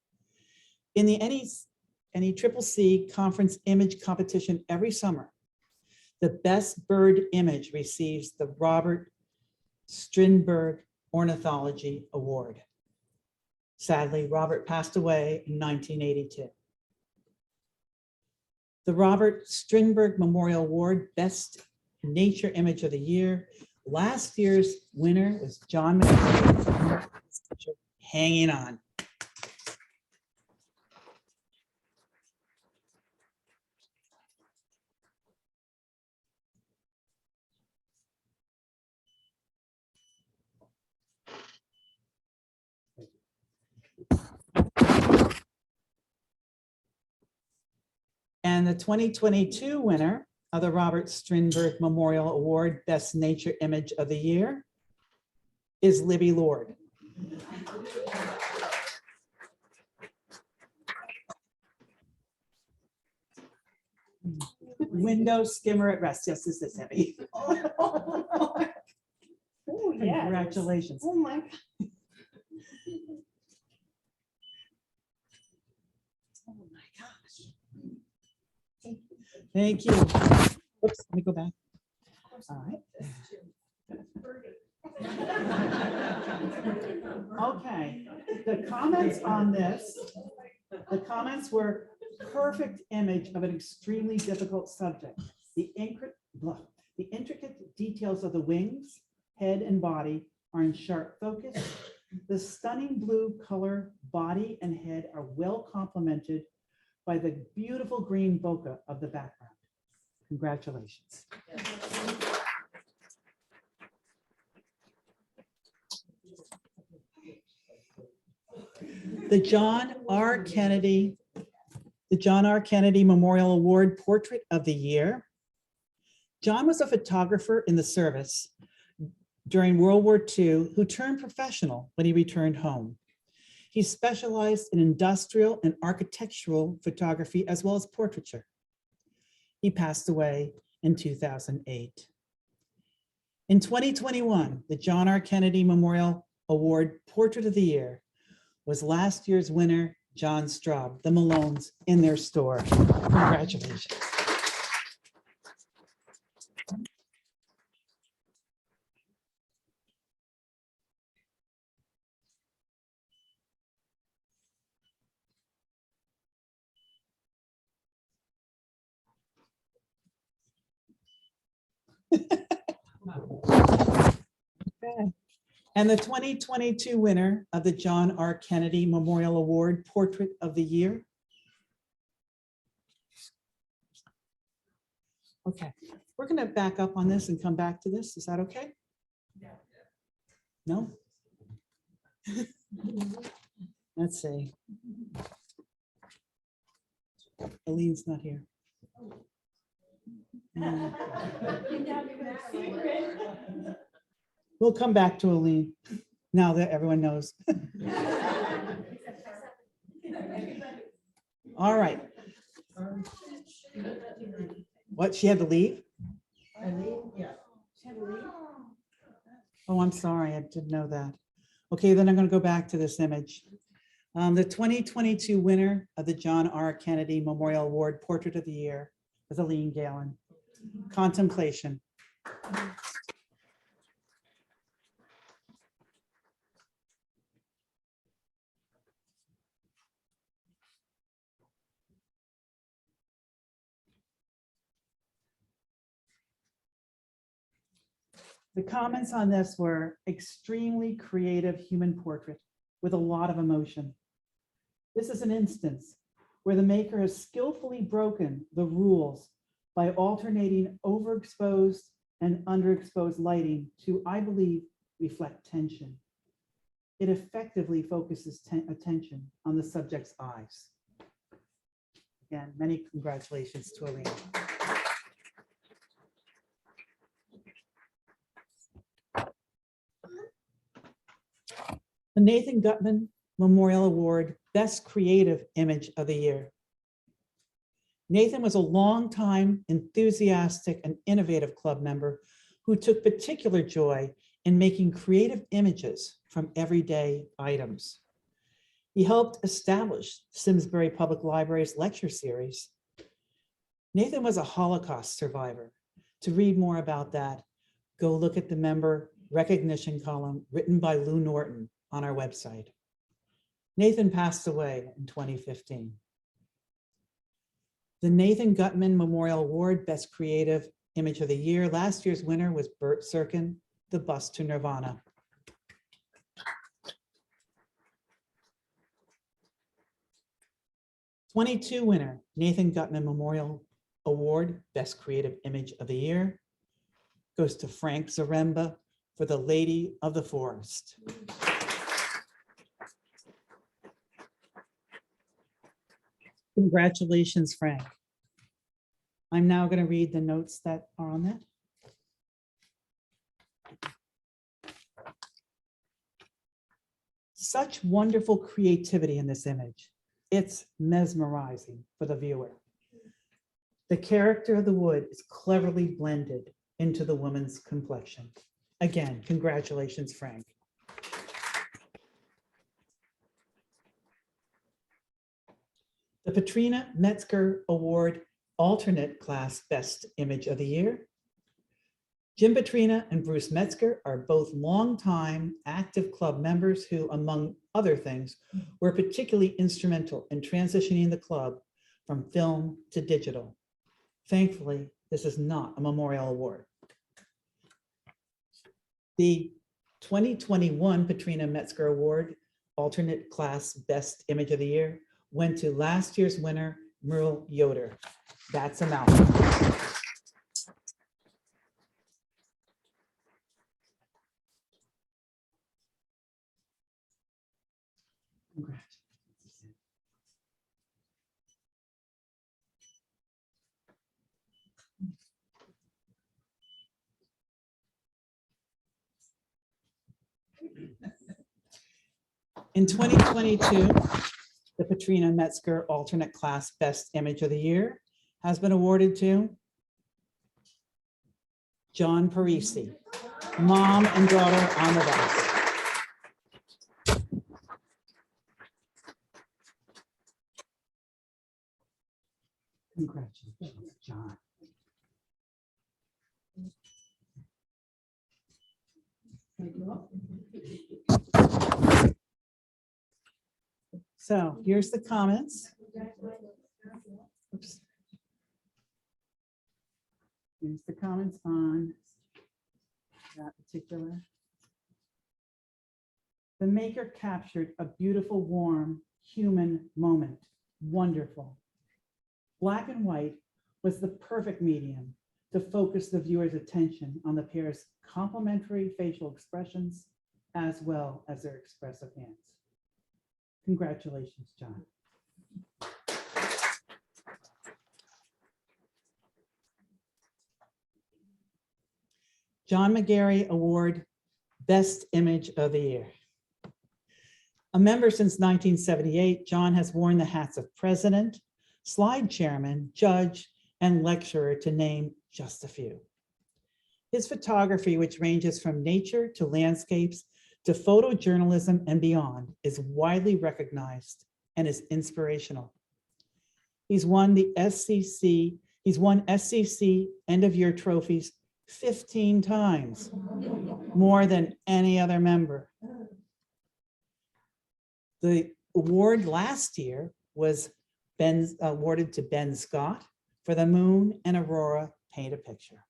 In the NECCC conference image competition every summer, the best bird image receives the Robert Strindberg Ornithology Award. Sadly, Robert passed away in 1982. The Robert Strindberg Memorial Award Best Nature Image of the Year. Last year's winner was John McCain. Hanging on. And the 2022 winner of the Robert Strindberg Memorial Award Best Nature Image of the Year is Libby Lord. Window skimmer at rest. Yes, this is heavy. Oh, yeah. Congratulations. Oh, my God. Oh my gosh. Thank you. Oops, let me go back. All right. Okay, the comments on this, the comments were perfect image of an extremely difficult subject. The intricate details of the wings, head, and body are in sharp focus. The stunning blue color body and head are well complemented by the beautiful green bokeh of the background. Congratulations. The John R. Kennedy Memorial Award Portrait of the Year. John was a photographer in the service during World War II who turned professional when he returned home. He specialized in industrial and architectural photography as well as portraiture. He passed away in 2008. In 2021, the John R. Kennedy Memorial Award Portrait of the Year was last year's winner, John Straub, the Malones in their store. Congratulations. Okay. And the 2022 winner of the John R. Kennedy Memorial Award Portrait of the Year. Okay, we're going to back up on this and come back to this. Is that okay? No? Let's see. Eileen's not here. We'll come back to Eileen now that everyone knows. All right. What, she had to leave? Oh, I'm sorry, I didn't know that. Okay, then I'm going to go back to this image. The 2022 winner of the John R. Kennedy Memorial Award Portrait of the Year was Eileen Galen. Contemplation. The comments on this were extremely creative human portrait with a lot of emotion. This is an instance where the maker has skillfully broken the rules by alternating overexposed and underexposed lighting to, I believe, reflect tension. It effectively focuses attention on the subject's eyes. Again, many congratulations to Eileen. The Nathan Gutman Memorial Award Best Creative Image of the Year. Nathan was a longtime enthusiastic and innovative club member who took particular joy in making creative images from everyday items. He helped establish Simsbury Public Library's lecture series. Nathan was a Holocaust survivor. To read more about that, go look at the member recognition column written by Lou Norton on our website. Nathan passed away in 2015. The Nathan Gutman Memorial Award Best Creative Image of the Year. Last year's winner was Bert Serkin, The Bus to Nirvana. '22 winner, Nathan Gutman Memorial Award Best Creative Image of the Year goes to Frank Zaremba for The Lady of the Forest. Congratulations, Frank. I'm now going to read the notes that are on that. Such wonderful creativity in this image. It's mesmerizing for the viewer. The character of the wood is cleverly blended into the woman's complexion. Again, congratulations, Frank. The Patrina Metzger Award Alternate Class Best Image of the Year. Jim Patrina and Bruce Metzger are both longtime active club members who, among other things, were particularly instrumental in transitioning the club from film to digital. Thankfully, this is not a memorial award. The 2021 Patrina Metzger Award Alternate Class Best Image of the Year went to last year's winner, Merle Yoder. That's a mouthful. Congrats. In 2022, the Patrina Metzger Alternate Class Best Image of the Year has been awarded to John Parisi, mom and daughter on the bus. Congratulations, John. So here's the comments. Oops. Here's the comments on that particular. The maker captured a beautiful, warm, human moment. Wonderful. Black and white was the perfect medium to focus the viewer's attention on the pair's complementary facial expressions as well as their expressive hands. Congratulations, John. John McGarry Award, Best Image of the Year. A member since 1978, John has worn the hats of president, slide chairman, judge, and lecturer, to name just a few. His photography, which ranges from nature to landscapes to photojournalism and beyond, is widely recognized and is inspirational. He's won the SCC, he's won SCC end of year trophies 15 times, more than any other member. The award last year was awarded to Ben Scott for the Moon and Aurora Paint a Picture.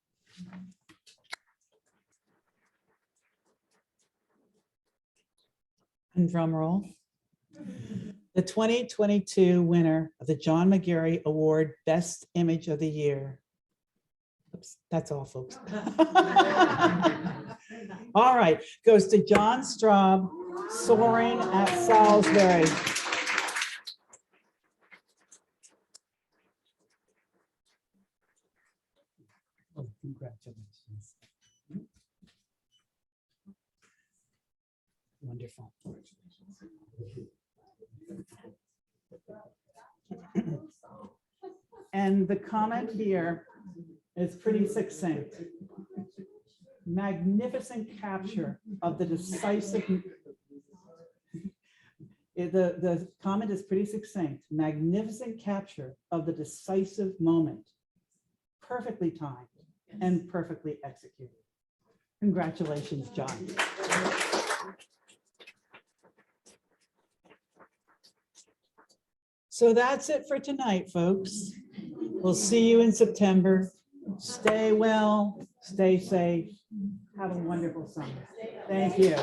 And drum roll. The 2022 winner of the John McGarry Award, Best Image of the Year. Oops, that's all, folks. All right, goes to John Straub, Soaring at Salisbury. Oh, congratulations. Wonderful. And the comment here is pretty succinct. Magnificent capture of the decisive. The comment is pretty succinct. Magnificent capture of the decisive moment. Perfectly timed and perfectly executed. Congratulations, John. So that's it for tonight, folks. We'll see you in September. Stay well, stay safe. Have a wonderful summer. Thank you.